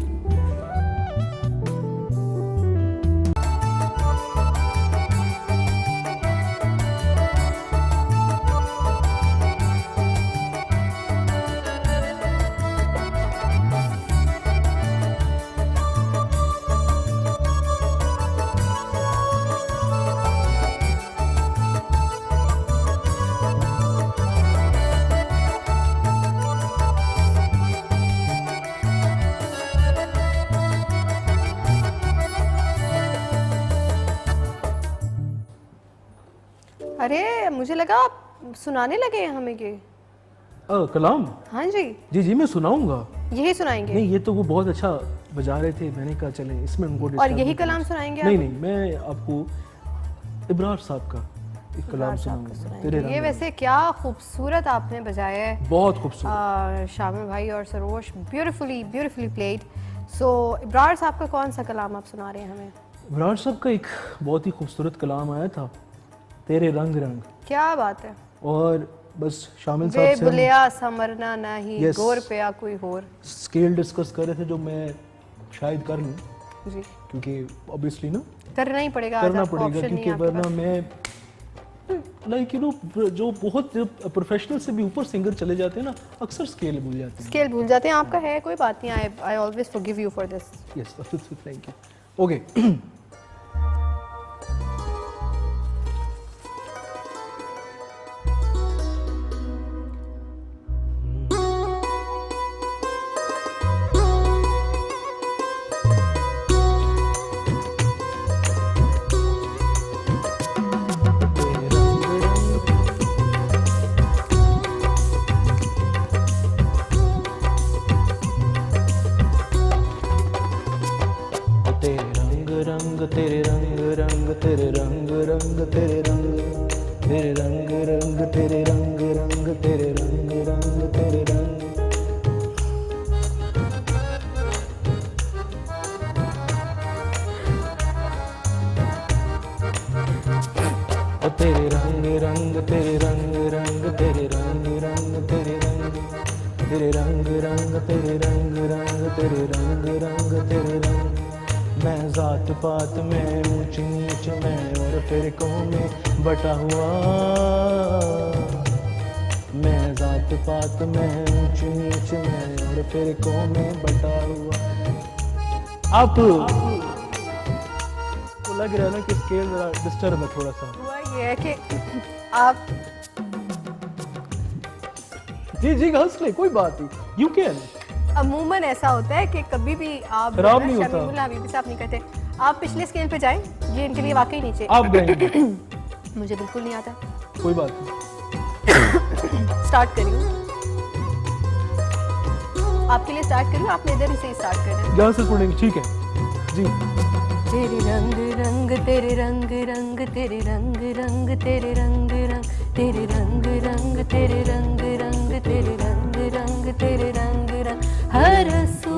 अरे मुझे लगा आप सुनाने लगे हैं हमें ये। कलाम हाँ जी, जी जी मैं सुनाऊंगा। यही सुनाएंगे नहीं ये तो वो बहुत अच्छा बजा रहे थे, मैंने कहा चले इसमें उनको और disturb यही नहीं कलाम करना। सुनाएंगे नहीं आप? नहीं मैं आपको इब्रार साहब का एक कलाम सुनाऊंगा। तेरे ये रंग वैसे क्या खूबसूरत आपने बजाया है बहुत खूबसूरत। शामिर भाई और सरोश, ब्यूटीफुली प्लेड। सो इब्रार साहब का कौन सा कलाम आप सुना रहे हैं हमें? इब्रार साहब का एक बहुत ही खूबसूरत कलाम आया था, तेरे रंग रंग। क्या बात है। और बस शामिल साहब से हम बेबुलिया समरना नहीं, Yes. गोर पे कोई होर। स्केल डिस्कस कर रहे थे जो मैं शायद कर लूँ, जी क्योंकि ऑब्वियसली ना करना ही पड़ेगा, आज करना आपको पड़ेगा, option नहीं क्योंकि है आपके वरना पास। मैं लाइक यू नो जो बहुत प्रोफेशनल से भी ऊपर सिंगर चले जाते हैं ना, अक्सर स्केल भूल जाते हैं। स्केल भूल जाते हैं। आपका है, कोई बात नहीं। I always forgive you for this. Yes thank you. Okay तेरे रंग रंग तेरे रंग रंग तेरे रंग रंग तेरे रंग तेरे रंग रंग तेरे रंग रंग तेरे रंग रंग तेरे रंग। ओ तेरे रंग रंग तेरे रंग रंग तेरे रंग रंग तेरे रंग तेरे रंग रंग तेरे रंग रंग तेरे रंग रंग तेरे रंग। मैं जात पात में ऊंच नीच में और फिरकों में बटा हुआ, मैं जात पात में ऊंच नीच में और फिरकों में बटा हुआ। आप को लग रहा है ना कि स्केल जरा डिस्टर्ब है थोड़ा सा। हुआ ये है कि आप जी जी हंस ले, कोई बात नहीं, यू कैन। अमूमन ऐसा होता है कि कभी भी आप खराब नहीं होता। शमीमुल्लाह हबीबी साहब नहीं करते। आप पिछले स्केल पे जाएं, ये इनके लिए वाकई नीचे। आप गाएंगे मुझे बिल्कुल नहीं आता। कोई बात नहीं। स्टार्ट करिए, आपके लिए स्टार्ट करिए। आपने इधर ही से स्टार्ट करना है। यहाँ से पढ़ेंगे, ठीक है जी। तेरे रंग रंग तेरे रंग रंग तेरे रंग रंग तेरे रंग रंग तेरे रंग रंग तेरे रंग रंग तेरे रंग रंग तेरे रंग रंग। हर सू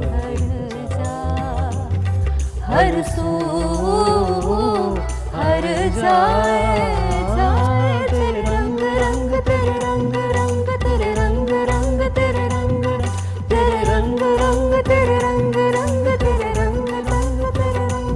हर जा हर सू हर जाए जाए तेरे रंग रंग तेरे रंग रंग तेरे रंग रंग तेरे रंग रंग तेरे रंग रंग तेरे रंग रंग तेरे रंग रंग तेरे रंग।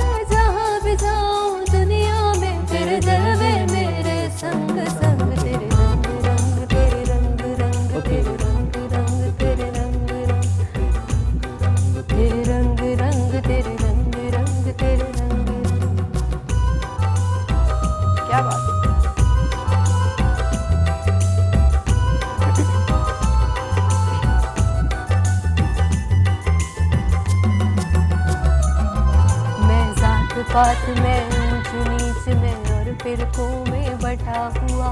मैं जहाँ भी जाऊँ दुनिया में तेरे जलवे मेरे संग संग। तेरे रंग रंग तेरे रंग रंग तेरे रंग रंग तेरे रंग रंग तेरे रंग रंग तेरे रंग रंग तेरे रंग। क्या बात है। मैं जात पात में ऊंच नीच में और फिरकों में बटा हुआ,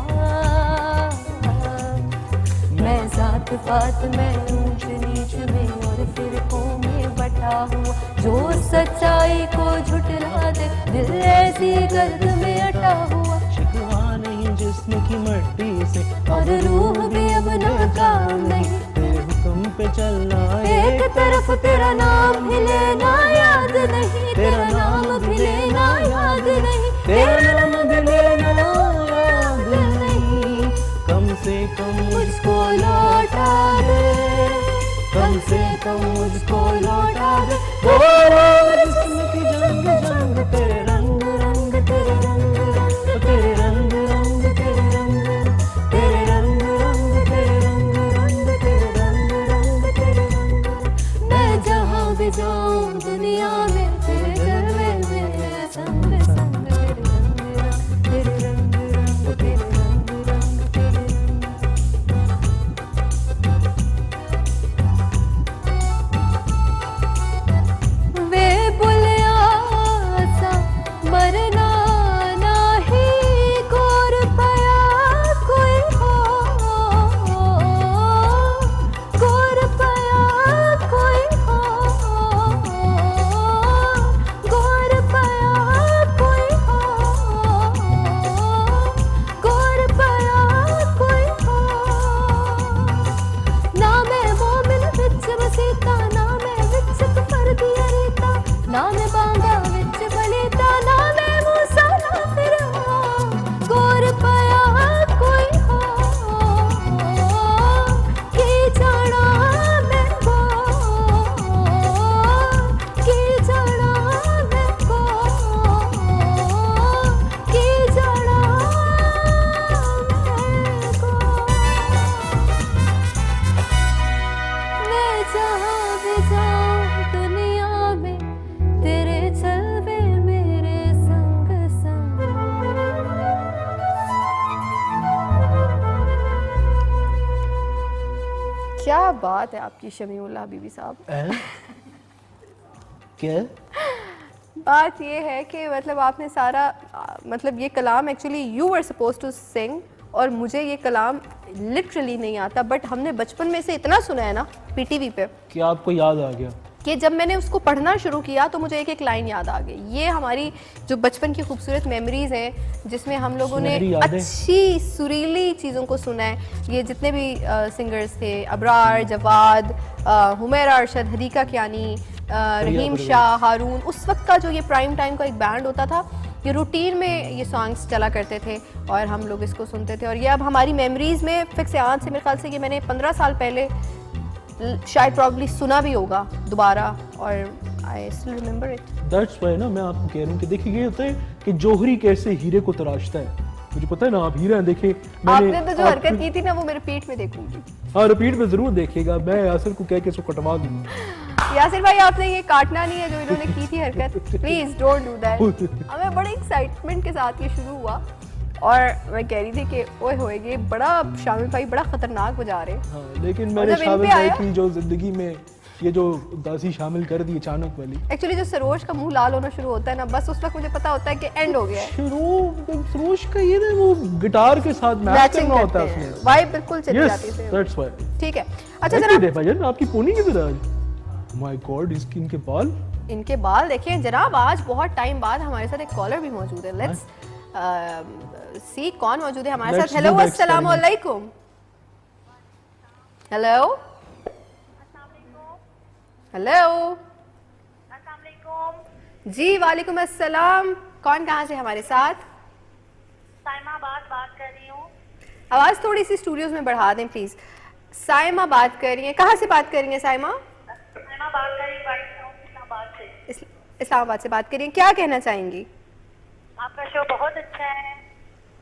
मैं जात पात में ऊंच नीच में और फिरकों में बटा हुआ, जो सच्चाई को झुठला दे दिल ऐसी गर्द में अटा हुआ। शिकवा नहीं जिस्म की मट्टी से और रूह भी अब नाकाम नहीं, तेरे हुक्म पे चलना एक तरफ तेरा नाम भी लेना याद नहीं, तेरा नाम भी लेना याद नहीं, तेरा नाम भी लेना याद नहीं। कम से कम मुझको लौटा दे, कम से कम मुझको लौटा दे। जिस्म की जंग जंग तेरे रंग रंग तेरे रंग रंग तेरे रंग रंग तेरे रंग, तेरे रंग रंग तेरे रंग रंग, तेरे रंग रंग तेरे रंग। मैं जहाँ भी जाऊँ दुनिया में तेरे जलवे मेरे संग संग, तेरे रंग रंग तेरे रंग रंग तेरे रंग रंग। वे बुलिया सा मरना नाही, गोर पया कोई हो, गोर पया कोई हो, गोर पया कोई हो, गोर पया कोई हो। ना मैं मोमिन विच वसीता, ना मैं विच कुफर दिया रीता, ना मैं बांगा विच बलीता, ना मैं मूसा ना फिरौन, गोर पया कोई हो। की जाना मैं को, की जाना मैं को, की जाना मैं को। मैं जहाँ भी जाऊँ दुनिया में तेरे चलवे मेरे संग संग। क्या बात है आपकी शमीउल्लाह बीबी साहब। क्या बात ये है कि मतलब आपने सारा मतलब ये कलाम actually you were suppose to sing, और मुझे ये कलाम लिटरली नहीं आता, बट हमने बचपन में से इतना सुना है ना पीटीवी पे क्या आपको याद आ गया? कि जब मैंने उसको पढ़ना शुरू किया तो मुझे एक एक लाइन याद आ गई। ये हमारी जो बचपन की खूबसूरत मेमोरीज हैं जिसमें हम लोगों ने सुनहरी यादें। अच्छी सुरीली चीज़ों को सुना है। ये जितने भी सिंगर्स थे, अबरार, जवाद, हुमैरा अरशद, हदीका कियानी, रहीम शाह, हारून, उस वक्त का जो ये प्राइम टाइम का एक बैंड होता था, ये रूटीन में ये सॉन्ग्स चला करते थे और हम लोग इसको सुनते थे। और ये अब हमारी मेमोरीज़ में फिक्स है। आज से मेरे ख्याल से ये मैंने 15 साल पहले शायद प्रॉब्ली सुना भी होगा दोबारा, और I still remember it. That's why ना मैं आपको कह रहा हूँ कि देखिए ये होता है कि जोहरी कैसे हीरे को तराशता है। मुझे पता है ना आप हीरा हैं, देखिए आपने तो जो हरकत की थी ना वो मेरे पीठ में देखूंगी। हाँ रिपीट में जरूर देखिएगा, मैं यासिर को कह के इसको कटवा दूंगा। यासिर भाई आपने ये काटना नहीं है जो इन्होंने की थी हरकत, प्लीज डोंट डू दैट। हमें बड़े एक्साइटमेंट के साथ ये शुरू हुआ और मैं कह रही थी कि ओए होए ये बड़ा शामिल भाई बड़ा खतरनाक बजा रहे हैं। हाँ, लेकिन मैंने जब इन शामिल पे भाई आया- की जो जिंदगी में ये जो उदासी शामिल कर दी अचानक वाली, एक्चुअली जो सरोज का मुंह लाल होना शुरू होता है ना, बस उस वक्त मुझे पता होता है कि एंड हो गया है। सरोज का ये ना वो गिटार के साथ मैच मैचिंग करना होता करते है हैं, उसमें। वाइब बिल्कुल चली यस जाती है। That's why. ठीक है, अच्छा देखिए जनाब भाईजान आपकी पोनी किधर है आज? माय गॉड इसकी इनके बाल। इनके बाल देखें जनाब। आज बहुत टाइम बाद हमारे साथ एक कॉलर भी मौजूद है। लेट्स सी कौन मौजूद है हमारे Let's साथ। हेलो do the अस्सलाम वालेकुम। हेलो हेलो जी वालेकुम अस्सलाम। कौन कहाँ से हमारे साथ? साइमा बात कर रही हूँ। आवाज़ थोड़ी सी स्टूडियोज में बढ़ा दें प्लीज़। साइमा बात कर रही हैं, कहाँ से बात कर रही हैं साइमा? साइमा बात कर रही हूँ इस्लामाबाद से। इस्लामाबाद से बात कर रही हैं, क्या कहना चाहेंगी? आपका शो बहुत अच्छा है।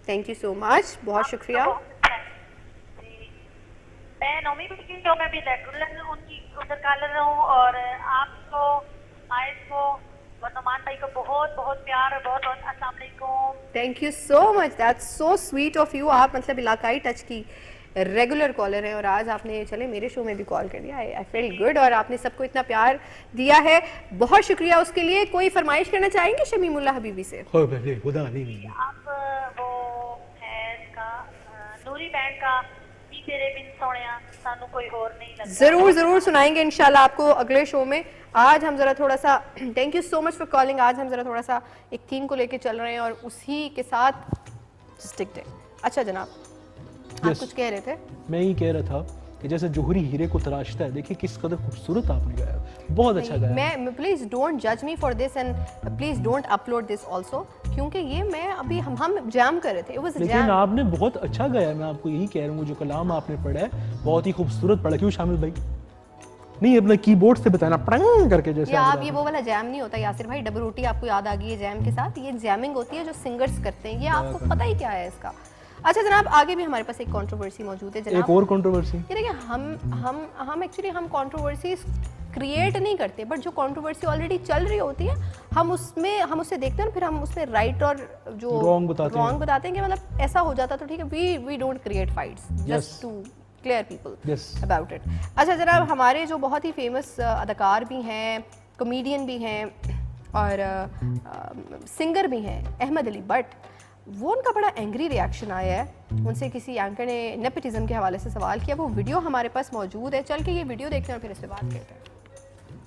थैंक यू सो मच, बहुत शुक्रिया। बहुत अच्छा है। जी। मैं नौमी की शो में भी रेगुलर उनकी उधर कॉलर हूँ और आपको आयत को और नुमान भाई को बहुत बहुत प्यार और बहुत बहुत अस्सलाम वालेकुम। Thank you so much, that's so sweet of you. आप मतलब इलाकाई टच की रेगुलर कॉलर हैं और आज आपने चले मेरे शो में भी कॉल कर दिया। आई फील गुड और आपने सबको इतना प्यार दिया है, बहुत शुक्रिया उसके लिए। कोई फरमाइश करना चाहेंगे शमीमुल्लाह हबीबी से? खुदा नहीं। आप वो है इसका नूरी बैंड का तेरे बिन सोनिया सानू कोई और नहीं लगता। जरूर जरूर सुनाएंगे इंशाल्लाह आपको अगले शो में। आज हम जरा थोड़ा सा, thank you so much for calling, आज हम जरा थोड़ा सा एक थीम को लेके चल रहे हैं और उसी के साथ स्टिक थे। अच्छा जनाब, आप Yes. कुछ कह रहे थे? मैं ही कह रहा था कि जैसे जोहरी हीरे को तराशता है, देखिए किस कदर खूबसूरत आपने गाया, बहुत अच्छा गाया। मैं प्लीज डोंट जज me for this and please don't upload this also, क्योंकि ये मैं अभी हम जैम कर रहे थे, इट वाज लेकिन जैम। आपने बहुत अच्छा गाया, मैं आपको यही कह रहा हूँ, जो कलाम आपने पढ़ा है बहुत ही खूबसूरत पढ़ा। क्यों शामिल भाई? नहीं, अपना कीबोर्ड से बताना पड़ंग करके जैसे या आप आप ये वो वाला जैम नहीं होता यासिर भाई, डबल रोटी आपको याद आ गई है जैम के साथ, ये जैमिंग होती है जो सिंगर्स करते हैं, ये आपको पता ही क्या है इसका। अच्छा जनाब, आगे भी हमारे पास एक कंट्रोवर्सी मौजूद है जनाब। एक और कंट्रोवर्सी, ये देखिए, हम एक्चुअली हम कंट्रोवर्सीज क्रिएट नहीं करते, बट जो कंट्रोवर्सी ऑलरेडी चल रही होती है हम उससे देखते हैं, फिर हम उसमें राइट और जो रॉन्ग बताते हैं कि मतलब ऐसा हो जाता तो ठीक है, we don't create fights just to clear people about it. अच्छा जनाब, हमारे जो बहुत ही फेमस अदाकार भी हैं, कॉमेडियन भी हैं और सिंगर भी हैं, अहमद अली बट, वो उनका बड़ा एंग्री रिएक्शन आया है। उनसे किसी एंकर ने नेपोटिज्म के हवाले से सवाल किया, वो वीडियो हमारे पास मौजूद है, चल के ये वीडियो देखते हैं और फिर इस पे बात करते हैं।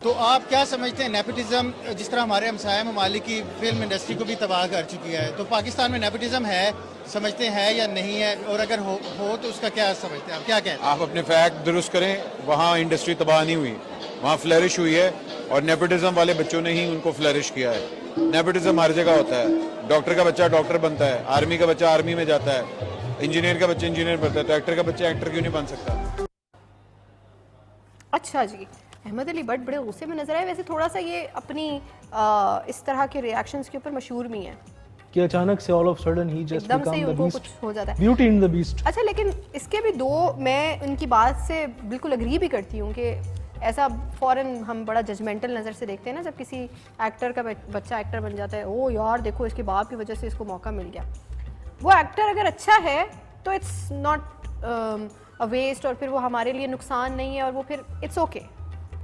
तो आप क्या समझते हैं, नेपोटिज्म जिस तरह हमारे हमसाया ममालिक की फिल्म इंडस्ट्री को भी तबाह कर चुकी है, तो पाकिस्तान में नेपोटिज्म है, समझते हैं या नहीं है, और अगर हो तो उसका क्या समझते हैं, आप क्या कहते हैं? आप अपने फैक्ट दुरुस्त करें, वहाँ इंडस्ट्री तबाह नहीं हुई, वहाँ फ्लरिश हुई है, और नेपोटिज्म वाले बच्चों ने ही उनको फ्लरिश किया है। नेपोटिज्म हर जगह होता है, डॉक्टर का बच्चा डॉक्टर बनता है, आर्मी का बच्चा आर्मी में जाता है, इंजीनियर का बच्चा इंजीनियर बनता है, तो एक्टर का बच्चा एक्टर क्यों नहीं बन सकता? अच्छा जी, अहमद अली बट बड़े गुस्से में नजर आए। वैसे थोड़ा सा ये अपनी इस तरह के रिएक्शंस के ऊपर मशहूर भी हैं कि अचानक से all of sudden he just एकदम से ही बिकम द उनको बीस्ट, कुछ हो जाता है, ब्यूटी इन द बीस्ट। अच्छा लेकिन इसके भी दो, मैं उनकी बात से बिल्कुल अग्री भी करती हूँ कि ऐसा फॉरन हम बड़ा जजमेंटल नज़र से देखते हैं ना, जब किसी एक्टर का बच्चा एक्टर बन जाता है, ओ यार देखो इसके बाप की वजह से इसको मौका मिल गया। वो एक्टर अगर अच्छा है तो इट्स नॉट अ वेस्ट, और फिर वो हमारे लिए नुकसान नहीं है, और वो फिर इट्स ओके,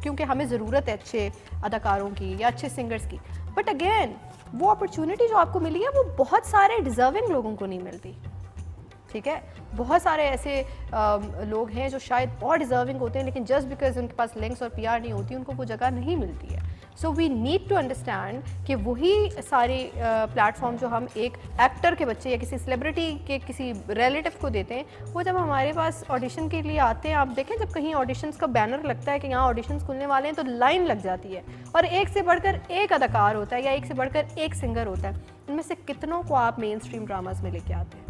क्योंकि हमें ज़रूरत है अच्छे अदाकारों की या अच्छे सिंगर्स की। बट अगेन वो अपॉर्चुनिटी जो आपको मिली है वो बहुत सारे डिज़र्विंग लोगों को नहीं मिलती, ठीक है? बहुत सारे ऐसे लोग हैं जो शायद बहुत डिज़र्विंग होते हैं, लेकिन जस्ट बिकॉज उनके पास लिंक्स और पीआर नहीं होती, उनको वो जगह नहीं मिलती है। So we need to understand कि वही सारे प्लेटफॉर्म जो हम एक एक्टर के बच्चे या किसी सेलिब्रिटी के किसी रिलेटिव को देते हैं, वो जब हमारे पास ऑडिशन के लिए आते हैं, आप देखें जब कहीं ऑडिशंस का बैनर लगता है कि यहाँ ऑडिशंस खुलने वाले हैं, तो लाइन लग जाती है, और एक से बढ़कर एक अदाकार होता है या एक से बढ़कर एक सिंगर होता है। उनमें से कितनों को आप मेन स्ट्रीम ड्रामाज में लेके आते हैं,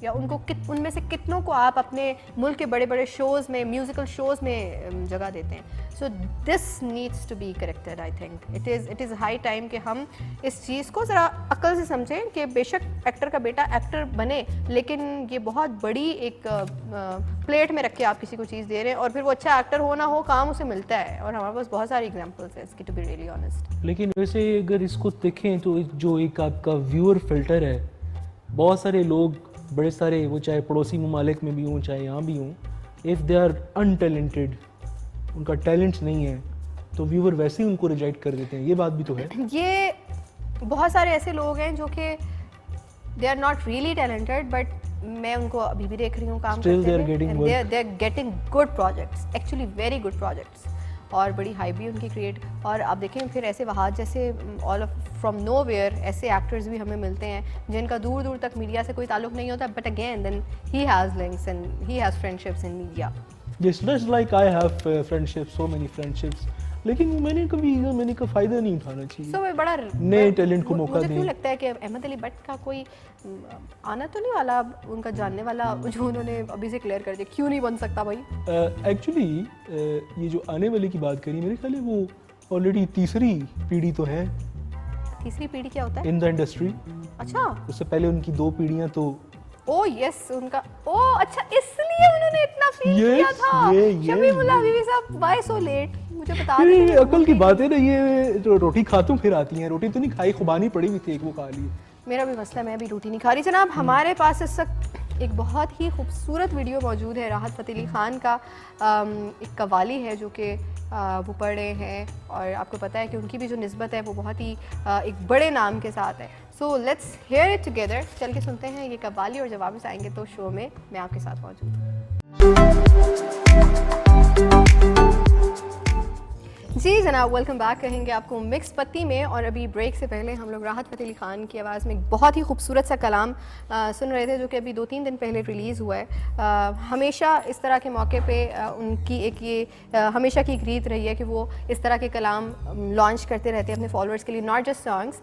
या उनमें से कितनों को आप अपने मुल्क के बड़े बड़े शोज़ में, म्यूज़िकल शोज़ में जगह देते हैं। So this needs to be corrected. I think it is high time कि हम इस चीज़ को ज़रा अक्ल से समझें कि बेशक एक्टर का बेटा एक्टर बने, लेकिन ये बहुत बड़ी एक प्लेट में रख के आप किसी को चीज़ दे रहे हैं, और फिर वो अच्छा एक्टर हो ना हो, काम उसे मिलता है, और हमारे पास बहुत सारी एग्जाम्पल्स हैं इसकी, टू बी रियली ऑनेस्ट। लेकिन वैसे अगर इसको देखें तो जो एक आपका व्यूअर फिल्टर है, बहुत सारे लोग, बड़े सारे, वो चाहे पड़ोसी ममालिक में भी हों चाहे यहाँ भी हों, इफ़ दे आर अनटैलेंटेड, उनका टैलेंट नहीं है, तो व्यूअर वैसे ही उनको रिजेक्ट कर देते हैं। ये बात भी तो है। ये बहुत सारे ऐसे लोग हैं जो कि they are not really talented, but मैं उनको अभी भी देख रही हूँ काम करते हुए, they are getting good projects, actually very good projects, और बड़ी हाइप भी उनकी क्रिएट। और आप देखें फिर ऐसे वहाद जैसे ऑल ऑफ फ्रॉम नोवेयर ऐसे एक्टर्स भी हमें मिलते हैं जिनका दूर दूर तक मीडिया से कोई ताल्लुक नहीं होता, but again then he has links and he has friendships in media. Yes, just like I have friendships, so many friendships, लेकिन मैंने का फ़ायदा नहीं उठाना चाहिए। So, बड़ा नए टैलेंट को मौका दें। मुझे क्यों लगता है कि अहमद अली बट का कोई आना तो नहीं वाला, उनका जानने वाला जो उन्होंने अभी से क्लियर कर दिया, क्यों नहीं बन सकता भाई? एक्चुअली ये जो आने वाले की बात करी, मेरे ख्याल है वो ऑलरेडी तीसरी पीढ़ी तो है। तीसरी पीढ़ी क्या होता है? In the industry. अच्छा, उससे पहले उनकी 2 पीढ़ियां तो। ओ यस, उनका अच्छा इसलिए उन्होंने इतना फील किया था। शबीर मुल्ला बीवी साहब, व्हाई सो लेट? मुझे बता दें। ये अकल की बात है ना, ये जो रोटी खातों फिर आती हैं, रोटी तो नहीं खाई, खुबानी पड़ी हुई थी, एक वो खा ली। मेरा भी मसला, मैं भी रोटी नहीं खा रही। जनाब हमारे पास इस वक्त एक बहुत ही खूबसूरत वीडियो मौजूद है राहत फ़तेह अली ख़ान का। एक कव्वाली है जो कि वो पढ़ रहे हैं, और आपको पता है कि उनकी भी जो निस्बत है वो बहुत ही एक बड़े नाम के साथ है। So let's hear it together. चल के सुनते हैं ये कव्वाली, और जब वापस आएंगे तो शो में मैं आपके साथ मौजूद हूँ। जी जनाब, वेलकम बैक कहेंगे आपको मिक्स पत्ती में। और अभी ब्रेक से पहले हम लोग राहत फ़तेह अली ख़ान की आवाज़ में एक बहुत ही खूबसूरत सा कलाम सुन रहे थे, जो कि अभी 2-3 दिन पहले रिलीज़ हुआ है। हमेशा इस तरह के मौके पे उनकी एक ये हमेशा की एक रीत रही है कि वो इस तरह के कलाम लॉन्च करते रहते हैं अपने फॉलोअर्स के लिए, नॉट जस्ट सॉन्ग्स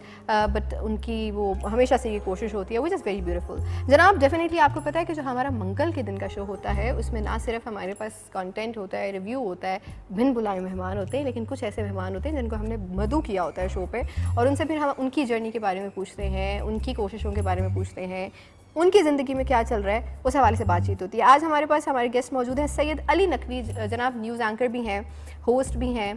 बट उनकी वो हमेशा से ये कोशिश होती है, विच इज़ वेरी ब्यूटीफुल। जनाब, डेफिनेटली आपको पता है कि जो हमारा मंगल के दिन का शो होता है उसमें ना सिर्फ हमारे पास कंटेंट होता है, रिव्यू होता है, बिन बुलाए मेहमान होते हैं, लेकिन कुछ ऐसे मेहमान होते हैं जिनको हमने मधु किया होता है शो पे, और उनसे फिर हम उनकी जर्नी के बारे में पूछते हैं, उनकी कोशिशों के बारे में पूछते हैं, उनकी ज़िंदगी में क्या चल रहा है उस हवाले से बातचीत होती है। आज हमारे पास हमारे गेस्ट मौजूद हैं सैयद अली नकवी जनाब, न्यूज़ एंकर भी हैं, होस्ट भी हैं,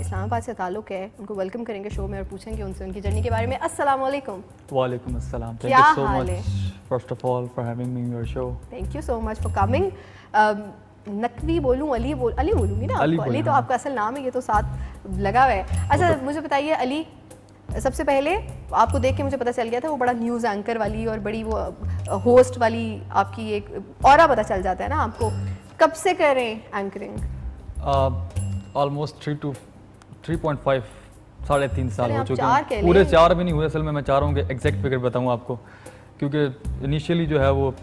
इस्लामाबाद से ताल्लुक़ है। उनको वेलकम करेंगे शो में और पूछेंगे उनसे उनकी जर्नी के बारे में। अस्सलाम वालेकुम। वालेकुम अस्सलाम। क्या हाल है? First of all for having me in your show. Thank you so much for coming. Naqvi बोलूँ, अली बोलूँगी ना आपको? अली तो आपका असल नाम है, ये तो साथ लगा हुआ है। अच्छा मुझे बताइए अली, सबसे पहले आपको देख के मुझे पता चल गया था वो बड़ा न्यूज़ एंकर वाली और बड़ी वो होस्ट वाली आपकी एक ऑरा पता चल जाता है ना आपको। कब से कर रहे हैं एंकरिंग? ऑलमोस्ट 3.5 साढ़े 3 साल हो चुके हैं। पूरे 4 भी नहीं हुए असल में। मैं चाह रहा हूँ कि एग्जैक्ट फिगर बताऊँ आपको, क्योंकि इनिशियली जो है वो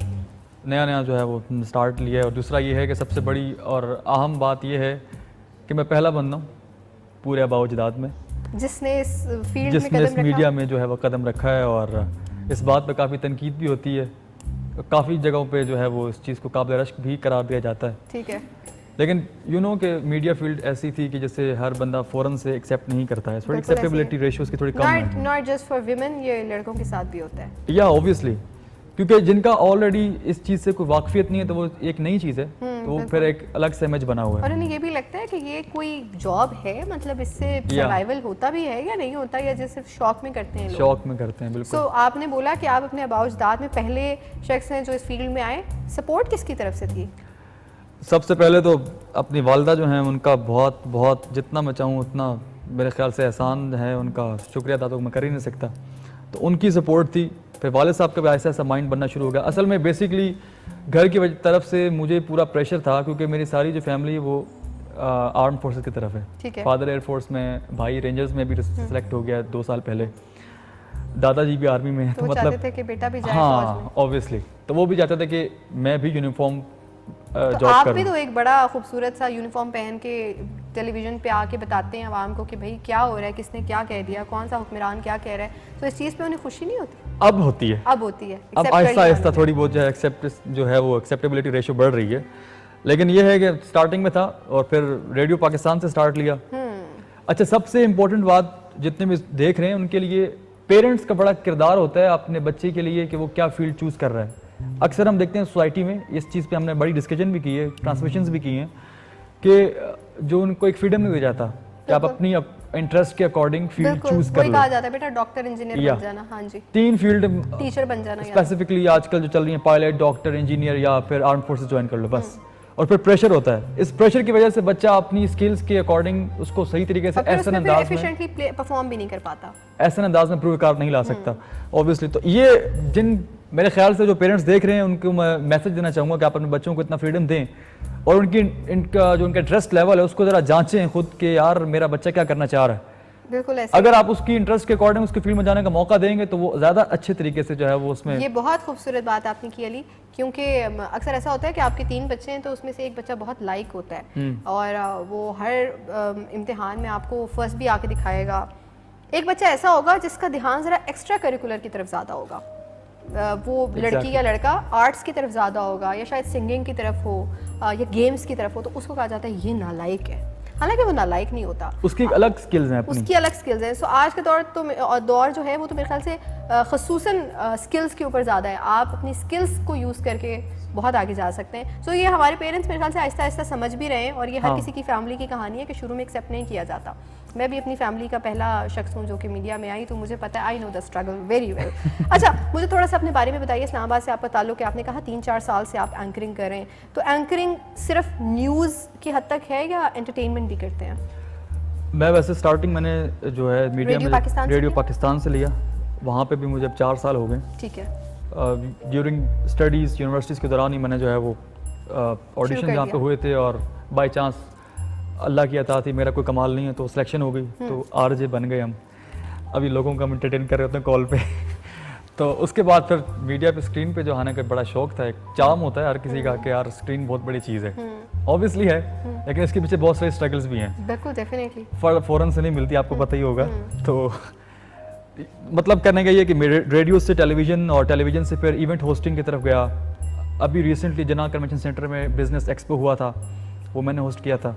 नया जो है वो स्टार्ट लिया है। और दूसरा ये है कि सबसे बड़ी और अहम बात ये है कि मैं पहला बंदा हूँ पूरे आबा-ओ-अजदाद में जिसने इस फील्ड में कदम रखा, मीडिया में जो है वो कदम रखा है। और इस बात पे काफ़ी तनकीद भी होती है, काफ़ी जगहों पे जो है वो इस चीज़ को काबिल रश्क भी करार दिया जाता है। ठीक है, लेकिन यू नो कि मीडिया फील्ड ऐसी थी कि जैसे हर बंदा फ़ौरन से एक्सेप्ट नहीं करता है। थोड़ी एक्सेप्टेबिलिटी रेशियोज की थोड़ी कम है। नॉट जस्ट फॉर विमेन, ये लड़कों के साथ भी होता है। या ऑब्वियसली, क्योंकि जिनका ऑलरेडी इस चीज़ से कोई वाकफियत नहीं है तो वो एक नई चीज़ है, तो वो फिर एक अलग से इमेज बना हुआ है। और उन्हें ये भी लगता है कि ये कोई जॉब है, मतलब इससे सर्वाइवल होता भी है या नहीं होता, या जो सिर्फ शौक में करते हैं लोग? शौक में करते हैं, बिल्कुल। सो आपने बोला कि आप अपने आबा-ओ-अजदाद में पहले शख्स हैं जो इस फील्ड में आए, सपोर्ट किसकी तरफ से थी? सबसे पहले तो अपनी वालदा जो हैं उनका बहुत बहुत, जितना मैं चाहूँ उतना मेरे ख्याल से एहसान है उनका, शुक्रिया अदा तो मैं कर ही नहीं सकता। तो उनकी सपोर्ट थी। फिर वालिद साहब का भी ऐसा ऐसा माइंड बनना शुरू हो गया। असल में बेसिकली घर की तरफ से मुझे पूरा प्रेशर था, क्योंकि मेरी सारी जो फैमिली है वो आर्म फोर्सेस की तरफ है। ठीक है। फादर एयरफोर्स में, भाई रेंजर्स में भी सेलेक्ट हो गया 2 साल पहले, दादाजी भी आर्मी में है। तो मतलब थे कि बेटा भी जाए हाँ ऑब्वियसली, तो वो भी चाहते थे कि मैं भी यूनिफॉर्म तो जॉब आप करूं। भी तो एक बड़ा खूबसूरत सा यूनिफॉर्म पहन के टेलीविजन पे आके बताते हैं आवाम को कि भाई क्या हो रहा है, किसने क्या कह दिया, कौन सा हुक्मरान क्या कह रहा है, तो इस चीज़ पे उन्हें खुशी नहीं होती? अब होती है, अब होती है, अब आहिस्ता आहिस्ता थोड़ी बहुत जो है एक्सेप्टेबिलिटी रेशियो बढ़ रही है। लेकिन ये है कि स्टार्टिंग में था और फिर रेडियो पाकिस्तान से स्टार्ट लिया। अच्छा, सबसे इम्पोर्टेंट बात जितने भी देख रहे हैं उनके लिए पेरेंट्स का बड़ा किरदार होता है अपने बच्चे के लिए कि वो क्या फील्ड चूज़ कर रहा है। अक्सर हम देखते हैं सोसाइटी में, इस चीज़ पे हमने बड़ी डिस्कशन भी की है, ट्रांसमिशंस भी की हैं, कि जो उनको एक फ्रीडम नहीं दिया जाता कि आप अपनी इंटरेस्ट के अकॉर्डिंग फील्ड चूज कर लो। कहा जाता है बेटा डॉक्टर इंजीनियर बन जाना, हाँ जी, 3 फील्ड, टीचर बन जाना, स्पेसिफिकली आजकल जो चल रही है पायलट, डॉक्टर, इंजीनियर या फिर आर्म फोर्सेस ज्वाइन कर लो बस। और फिर प्रेशर होता है, इस प्रेशर की वजह से बच्चा अपनी स्किल्स के अकॉर्डिंग उसको सही तरीके से ऐसे अंदाज में परफॉर्म भी नहीं कर पाता, ऐसे अंदाज में प्रूव नहीं ला सकता ऑब्वियसली। तो ये जिन मेरे ख्याल से जो पेरेंट्स देख रहे हैं उनको मैं मैसेज देना चाहूँगा कि आप अपने बच्चों को इतना फ्रीडम दें और इनका जो उनका इंटरेस्ट लेवल है उसको ज़रा जांचें खुद के, यार मेरा बच्चा क्या करना चाह रहा है। बिल्कुल ऐसे। अगर आप उसकी इंटरेस्ट के अकॉर्डिंग उसकी फील्ड में जाने का मौका देंगे तो वो ज़्यादा अच्छे तरीके से जो है वो उसमें। ये बहुत खूबसूरत बात आपने की अली, क्योंकि अक्सर ऐसा होता है कि आपके 3 बच्चे हैं तो उसमें से एक बच्चा बहुत लाइक होता है और वो हर इम्तिहान में आपको फर्स्ट भी आके दिखाएगा। एक बच्चा ऐसा होगा जिसका ध्यान ज़रा एक्स्ट्रा करिकुलर की तरफ ज़्यादा होगा, वो लड़की या लड़का आर्ट्स की तरफ ज़्यादा होगा या शायद सिंगिंग की तरफ हो या गेम्स की तरफ हो, तो उसको कहा जाता है ये नालायक है। हालांकि वो नालायक नहीं होता, उसकी अलग स्किल्स हैं, उसकी अलग स्किल्स हैं। सो आज के दौर जो है वो तो मेरे ख्याल से खसूसन स्किल्स के ऊपर ज़्यादा है। आप अपनी स्किल्स को यूज़ करके बहुत आगे जा सकते हैं। सो ये हमारे पेरेंट्स मेरे ख्याल से आहिस्ता आहिस्ता समझ भी रहे हैं और ये हर किसी की फैमिली की कहानी है कि शुरू में एक्सेप्ट नहीं किया जाता। मैं भी अपनी फैमिली का पहला शख्स हूँ जो कि मीडिया में आई, तो मुझे पता है, I know the struggle very well. अच्छा, मुझे थोड़ा सा अपने बारे में बताइए, इस्लामाबाद से आपका ताल्लुक है, आपने कहा 3-4 साल से आप एंकरिंग कर रहे हैं, तो एंकरिंग सिर्फ न्यूज़ की हद तक है या एंटरटेनमेंट भी करते हैं? मैं वैसे स्टार्टिंग मैंने जो है मीडिया में रेडियो पाकिस्तान से लिया, वहाँ पे भी मुझे अब 4 साल हो गए। ठीक है। ड्यूरिंग स्टडीज़ यूनिवर्सिटीज़ के दौरान ही मैंने जो है वो ऑडिशन कर जहाँ पे दिया। हुए थे और बाय चांस अल्लाह की अता थी, मेरा कोई कमाल नहीं है तो सिलेक्शन हो गई, तो आरजे बन गए हम। अभी लोगों को हम एंटरटेन कर रहे होते हैं कॉल पे तो उसके बाद फिर मीडिया पे स्क्रीन पे जो आने का बड़ा शौक था, एक चार्म होता है हर किसी का कि यार स्क्रीन बहुत बड़ी चीज़ है, ऑब्वियसली है, लेकिन इसके पीछे बहुत सारे स्ट्रगल्स भी हैं, बिल्कुल डेफिनेटली फ़ौरन से नहीं मिलती, आपको पता ही होगा। तो मतलब करने का ये कि मेरे रेडियो से टेलीविज़न और टेलीविज़न से फिर इवेंट होस्टिंग की तरफ गया। अभी रिसेंटली जना कन्वेंशन सेंटर में बिजनेस एक्सपो हुआ था, वो मैंने होस्ट किया था।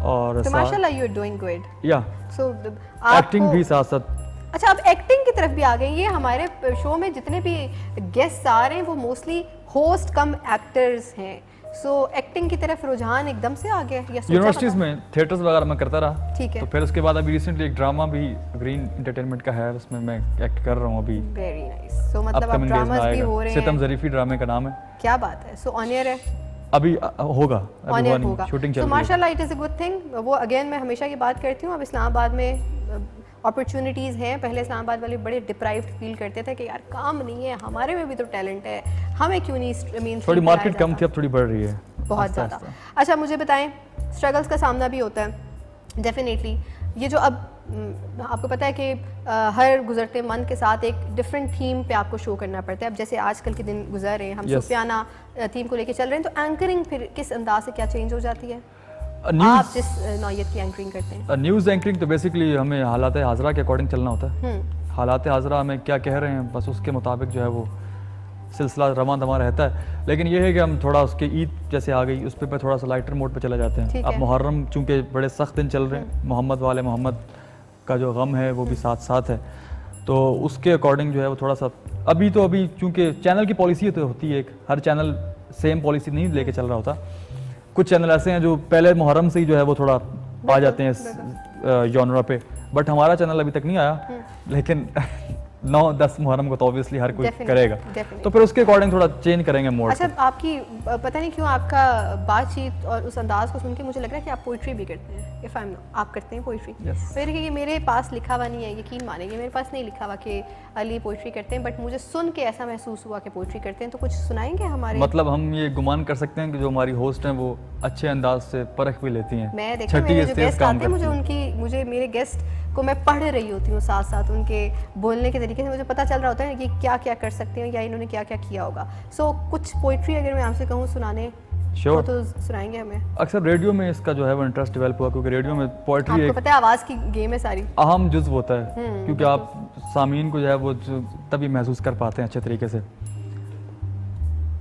और तो माशाल्लाह यू आर डूइंग गुड। या सो एक्टिंग भी साथ साथ। अच्छा, आप एक्टिंग की तरफ भी आ गए। ये हमारे शो में जितने भी गेस्ट आ रहे हैं वो मोस्टली होस्ट कम एक्टर्स हैं, सो एक्टिंग की तरफ रुझान एकदम से आ गया या सोचा यूनिवर्सिटीज़ था? में थिएटर्स वगैरह में करता रहा, ठीक है। तो फिर उसके बाद अभी रिसेंटली एक ड्रामा भी ग्रीन एंटरटेनमेंट का है, उसमें मैं एक्ट कर रहा हूँ अभी। Very nice. सो मतलब अब अपकमिंग डेज में ड्रामास भी हो आएगा, रहे सितम हैं। ज़रीफ़ी ड्रामे का नाम है। क्या बात है। सो ऑन एयर है, अभी होगा, अभी ऑन हुआ एयर नहीं, होगा। शूटिंग चल तो रही है। माशाल्लाह it is a good thing. वो अगेन मैं हमेशा की बात करती हूँ, अब इस्लामाबाद में अपॉर्चुनिटीज़ हैं। पहले इस्लामाबाद वाले बड़े डिप्राइव्ड फील करते थे कि यार काम नहीं है, हमारे में भी तो टैलेंट है, हमें क्यों नहीं मेन थोड़ी मार्केट कम थी, अब थोड़ी बढ़ रही है बहुत ज़्यादा। अच्छा मुझे बताएं, स्ट्रगल्स का सामना भी होता है डेफिनेटली। ये जो अब आपको पता है कि हर गुजरते मंथ के साथ एक डिफरेंट थीम पे आपको शो करना पड़ता है। अब जैसे आजकल के दिन गुजर रहे हैं, हम सूफियाना थीम को लेके चल रहे हैं, तो एंकरिंग फिर किस अंदाज से क्या चेंज हो जाती है? आप जिस नौयत की एंकरिंग करते हैं। न्यूज़ एंकरिंग तो बेसिकली हमें हालात हाजरा के अकॉर्डिंग चलना होता है। हालात हाजरा में क्या कह रहे हैं बस उसके मुताबिक जो है वो सिलसिला रवां दमा रहता है। लेकिन ये है कि हम थोड़ा उसके ईद जैसे आ गई उस पर थोड़ा सा लाइटर मोड पे चले जाते हैं। अब मुहर्रम चूँकि बड़े सख्त दिन चल रहे हैं, मोहम्मद वाले मोहम्मद का जो गम है वो भी साथ साथ है, तो उसके अकॉर्डिंग जो है वो थोड़ा सा अभी चूँकि चैनल की पॉलिसी तो होती है, एक हर चैनल सेम पॉलिसी नहीं लेके चल रहा होता। कुछ चैनल ऐसे हैं जो पहले मुहर्रम से ही जो है वो थोड़ा आ जाते हैं इस जॉनरा पे, बट हमारा चैनल अभी तक नहीं आया, लेकिन 9-10 मुहर्रम को तो ऑब्वियसली हर कोई करेगा, तो फिर उसके अकॉर्डिंग थोड़ा चेंज करेंगे मोड। अच्छा, आपकी पता नहीं क्यों आपका बातचीत और उस अंदाज को सुन के मुझे लग रहा है कि आप पोइट्री भी करते हैं। इफ आई एम आप करते हैं पोइट्री? फिर मेरे पास लिखा हुआ नहीं है, यकीन मानेंगे मेरे पास नहीं लिखा हुआ कि अली पोइट्री करते हैं, बट मुझे सुन के ऐसा महसूस हुआ कि पोइट्री करते हैं। तो कुछ सुनाएंगे हमारे? मतलब हम ये गुमान कर सकते हैं कि जो हमारी होस्ट हैं वो अच्छे अंदाज से परख भी लेती हैं। मैं देखिए मेरे जो गेस्ट आते हैं मुझे मेरे गेस्ट को मैं पढ़ रही होती हूँ साथ साथ, उनके बोलने के तरीके से मुझे पता चल रहा होता है कि क्या क्या कर सकते हैं या इन्होंने क्या क्या किया होगा। सो कुछ पोइट्री अगर मैं आपसे कहूँ सुनाने तो सुनाएंगे हमें? अक्सर रेडियो में इसका जो है वो इंटरेस्ट डेवलप हुआ, क्योंकि रेडियो में पोइट्री आपको पता है आवाज़ की गेम है सारी, अहम जुज़्व होता है, क्योंकि आप सामीन को जो है वो तभी महसूस कर पाते हैं अच्छे तरीके से।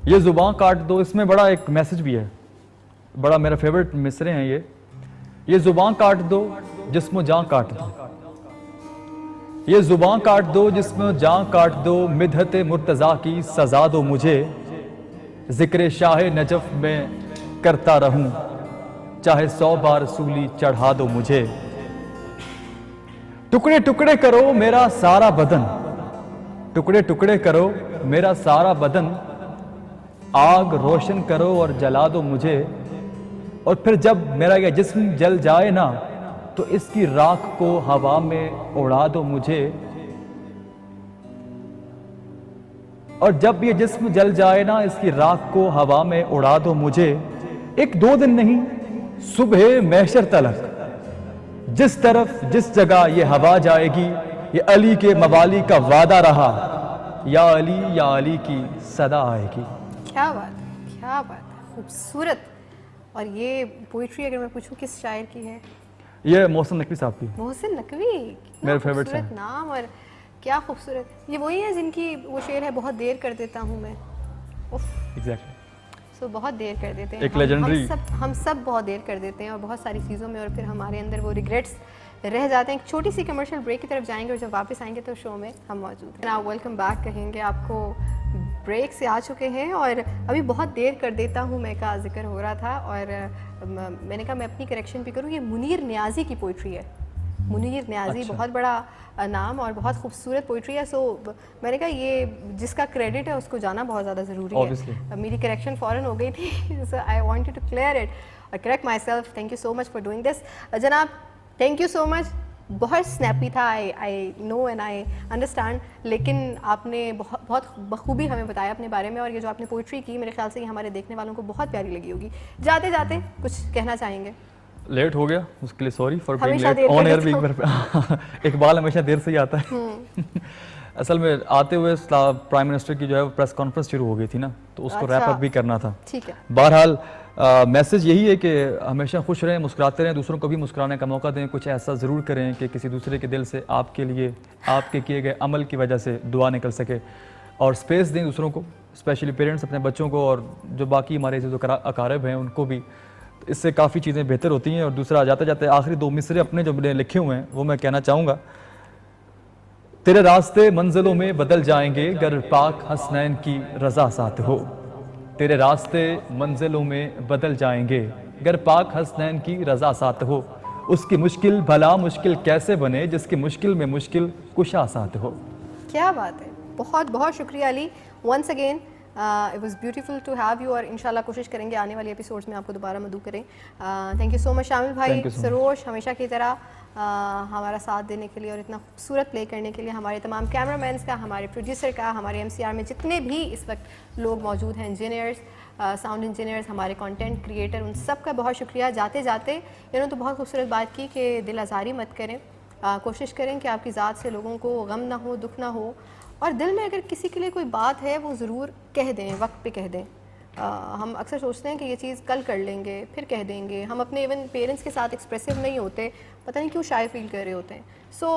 ये ज़ुबान काट दो, इसमें बड़ा एक मैसेज भी है, बड़ा मेरा फेवरेट मिसरे हैं ये ज़ुबान काट दो जिस्म जान काट दो, ये ज़ुबान काट दो जिस्म जान काट दो, मिदहत मुर्तज़ा की सज़ा दो मुझे, ज़िक्र शाह नजफ में करता रहूं, चाहे 100 बार सूली चढ़ा दो मुझे, टुकड़े टुकड़े करो मेरा सारा बदन, टुकड़े टुकड़े करो मेरा सारा बदन, आग रोशन करो और जला दो मुझे, और फिर जब मेरा यह जिस्म जल जाए ना तो इसकी राख को हवा में उड़ा दो मुझे, और जब ये जिस्म जल जाए ना इसकी राख को हवा में उड़ा दो मुझे, 1-2 दिन नहीं सुबह महशर तलक, जिस तरफ जिस जगह ये हवा जाएगी, ये अली के मवाली का वादा रहा, या अली की सदा आएगी। क्या बात है, क्या बात है, खूबसूरत। और ये पोइट्री अगर मैं पूछूं किस शायर की है? ये मोहसिन नकवी साहब की। मोहसिन नकवी, मेरे फेवरेट हैं। नाम और क्या खूबसूरत। ये वही है जिनकी वो शेर है, बहुत देर कर देता हूँ मैं। एग्जैक्टली। सो बहुत देर कर देते हैं एक लेजेंडरी। हम सब बहुत देर कर देते हैं और बहुत सारी चीज़ों में, और फिर हमारे अंदर वो रिग्रेट्स रह जाते हैं। एक छोटी सी कमर्शियल ब्रेक की तरफ जाएंगे और जब वापस आएंगे तो शो में हम मौजूद हैं। आप वेलकम बैक कहेंगे, आपको ब्रेक से आ चुके हैं और अभी बहुत देर कर देता हूँ मैं का जिक्र हो रहा था, और मैंने कहा मैं अपनी करेक्शन भी करूँ। ये मुनीर न्याजी की पोइट्री है। मुनीर न्याजी अच्छा। बहुत बड़ा नाम और बहुत खूबसूरत पोइट्री है। सो मैंने कहा ये जिसका क्रेडिट है उसको जाना बहुत ज़्यादा ज़रूरी है। मेरी करेक्शन फ़ौरन हो गई थी, so I wanted to clear it और correct myself. Thank you so much for doing this. जनाब थैंक यू सो मच, बहुत स्नैपी था, I know and I understand, लेकिन आपने बहुत बखूबी हमें बताया अपने बारे में, और ये जो आपने पोइट्री की मेरे ख्याल से ये हमारे देखने वालों को बहुत प्यारी लगी होगी। जाते जाते कुछ कहना चाहेंगे? लेट हो गया उसके लिए सॉरी फॉर बीइंग हमेशा लेट देर ऑन कर एयर देता भी इकबाल हमेशा देर से ही आता है। असल में आते हुए प्राइम मिनिस्टर की जो है प्रेस कॉन्फ्रेंस शुरू हो गई थी ना, तो उसको रैप अप भी करना था। ठीक है। बहरहाल मैसेज यही है कि हमेशा खुश रहें, मुस्कुराते रहें, दूसरों को भी मुस्कुराने का मौका दें, कुछ ऐसा ज़रूर करें कि किसी दूसरे के दिल से आपके लिए आपके किए गए अमल की वजह से दुआ निकल सके, और स्पेस दें दूसरों को, स्पेशली पेरेंट्स अपने बच्चों को, और जो बाकी हमारे जो अकारब हैं उनको भी। इससे काफ़ी चीज़ें बेहतर होती हैं। और दूसरा, जाते जाते आखिरी 2 मिसरे अपने जो मैंने लिखे हुए हैं वो मैं कहना चाहूँगा। तेरे रास्ते मंजिलों में बदल जाएंगे गर पाक हसनैन की रज़ा साथ हो। तेरे रास्ते मंजिलों में बदल जाएंगे गर पाक हसनैन की रज़ा साथ हो। उसकी मुश्किल भला मुश्किल कैसे बने जिसकी मुश्किल में मुश्किल कुशा साथ हो। क्या बात है, बहुत बहुत शुक्रिया Ali, once again it was beautiful to have you, और इंशाल्लाह कोशिश करेंगे आने वाले एपिसोड्स में आपको दोबारा मदऊ करें। थैंक यू सो मच शामिल भाई, सरोश हमेशा की तरह हमारा साथ देने के लिए और इतना खूबसूरत प्ले करने के लिए, हमारे तमाम कैमरामैन्स का, हमारे प्रोड्यूसर का, हमारे एमसीआर में जितने भी इस वक्त लोग मौजूद हैं, इंजीनियर्स, साउंड इंजीनियर्स, हमारे कंटेंट क्रिएटर, उन सब का बहुत शुक्रिया। जाते जाते इन्होंने तो बहुत खूबसूरत बात की कि दिल आज़ारी मत करें, कोशिश करें कि आपकी ज़ात से लोगों को गम ना हो, दुख ना हो, और दिल में अगर किसी के लिए कोई बात है वो ज़रूर कह दें, वक्त पे कह दें। हम अक्सर सोचते हैं कि ये चीज़ कल कर लेंगे, फिर कह देंगे। हम अपने इवन पेरेंट्स के साथ एक्सप्रेसिव नहीं होते, पता नहीं क्यों शाय फील कर रहे होते हैं। सो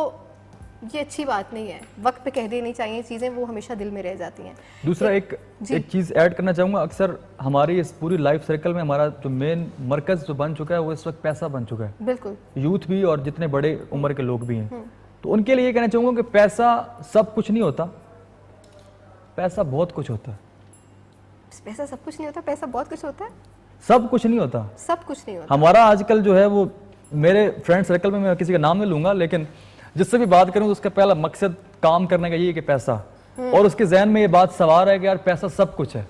ये अच्छी बात नहीं है, वक्त पे कह देनी चाहिए चीज़ें, वो हमेशा दिल में रह जाती हैं। दूसरा एक चीज़ ऐड करना चाहूँगा, अक्सर हमारी इस पूरी लाइफ सर्कल में हमारा जो मेन मरकज़ जो बन चुका है वो इस वक्त पैसा बन चुका है। बिल्कुल, यूथ भी और जितने बड़े उम्र के लोग भी हैं, तो उनके लिए कहना चाहूँगा कि पैसा सब कुछ नहीं होता, पैसा बहुत कुछ होता है। पैसा सब कुछ नहीं होता, पैसा बहुत कुछ होता है। सब कुछ नहीं होता, सब कुछ नहीं होता। हमारा आजकल जो है वो, मेरे फ्रेंड सर्कल में मैं किसी का नाम नहीं लूंगा, लेकिन जिससे भी बात करूं तो उसका पहला मकसद काम करने का ये है कि पैसा, और उसके जहन में ये बात सवार है कि यार पैसा सब कुछ है,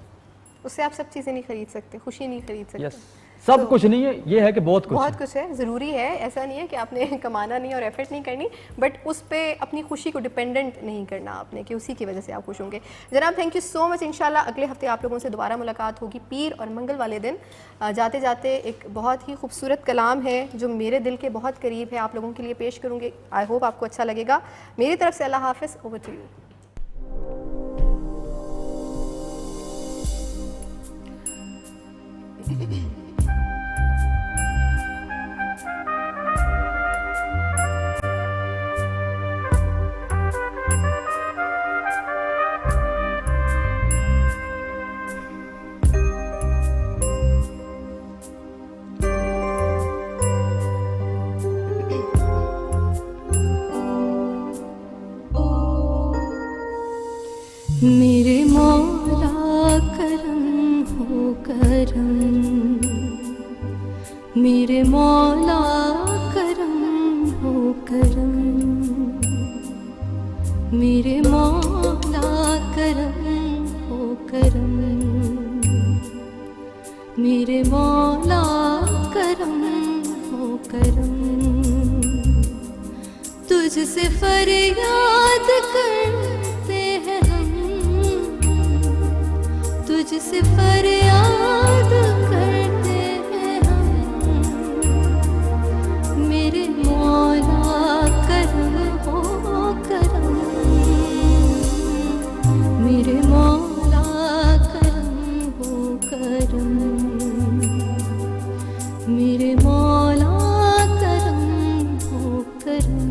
उससे आप सब चीज़ें नहीं खरीद सकते, खुशी नहीं खरीद सकते। सब कुछ नहीं है, ये है कि बहुत कुछ है, ज़रूरी है। ऐसा नहीं है कि आपने कमाना नहीं और एफर्ट नहीं करनी, बट उस पर अपनी खुशी को डिपेंडेंट नहीं करना आपने कि उसी की वजह से आप खुश होंगे। जनाब थैंक यू सो मच। इंशाल्लाह अगले हफ्ते आप लोगों से दोबारा मुलाकात होगी पीर और मंगल वाले दिन। जाते जाते एक बहुत ही खूबसूरत कलाम है जो मेरे दिल के बहुत करीब है, आप लोगों के लिए पेश करूँगी। आई होप आपको अच्छा लगेगा। मेरी तरफ से अल्लाह हाफिज़, ओवर टू यू। मेरे मौला करम हो करम, मेरे मौला करम हो करम, मेरे मौला करम हो करम, मेरे मौला करम हो करम। तुझसे फरियाद करते हैं हम, तुझसे फरियाद करते हैं हम, मेरे मौला करम हो करम, मेरे मौला करम हो करम, मेरे मौला करम हो करम।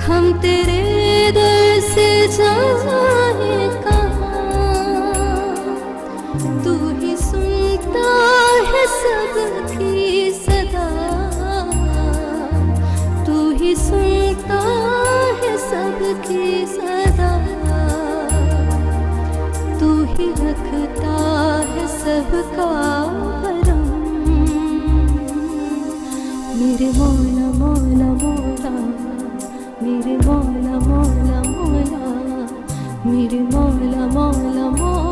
हम तेरे दर से जाने कहाँ, तू ही सुनता है सबकी सदा, तू ही सुनता है सबकी सदा, तू ही रखता है सबका भरम। मेरे मौला मौला मौला, मेरे मौला मौला मौला, मेरे मौला मौला मौला।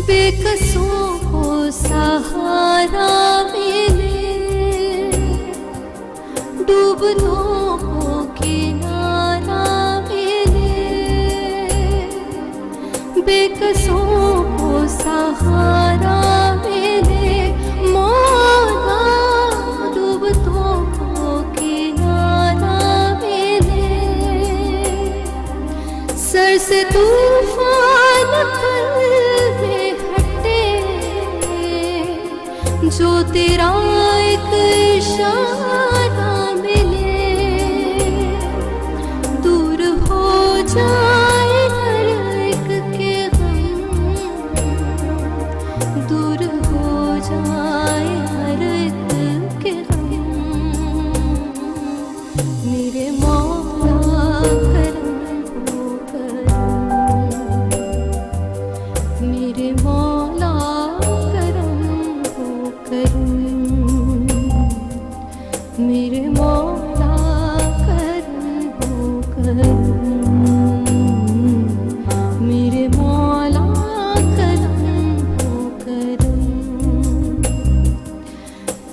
बेकसों को सहारा मिले, डूबनों को किनारा मिले, बेकसों को सहारा मिले, मौला डूबतों को किनारा मिले, सर से तूफान जो तेरा एक इशारा मिले, दूर हो जाए हर एक के गम, दूर हो जाए हर एक के गम। मेरे मौला करम हो करम, मेरे मौला मेरे मौला करम हो करम, मेरे मौला करम हो करम।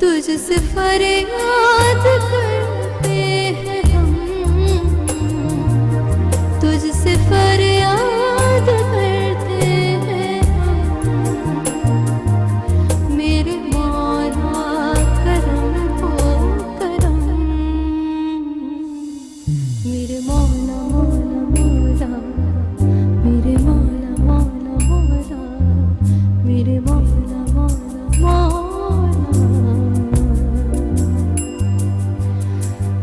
तुझसे फरियाद करते हैं हम, तुझसे फरियाद करते हैं हम, मेरे मौला करम हो करम, मेरे मौला मौला मौला, मेरे मौला मौला मौला, मेरे मौला मौला मौला,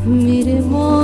मेरे मौला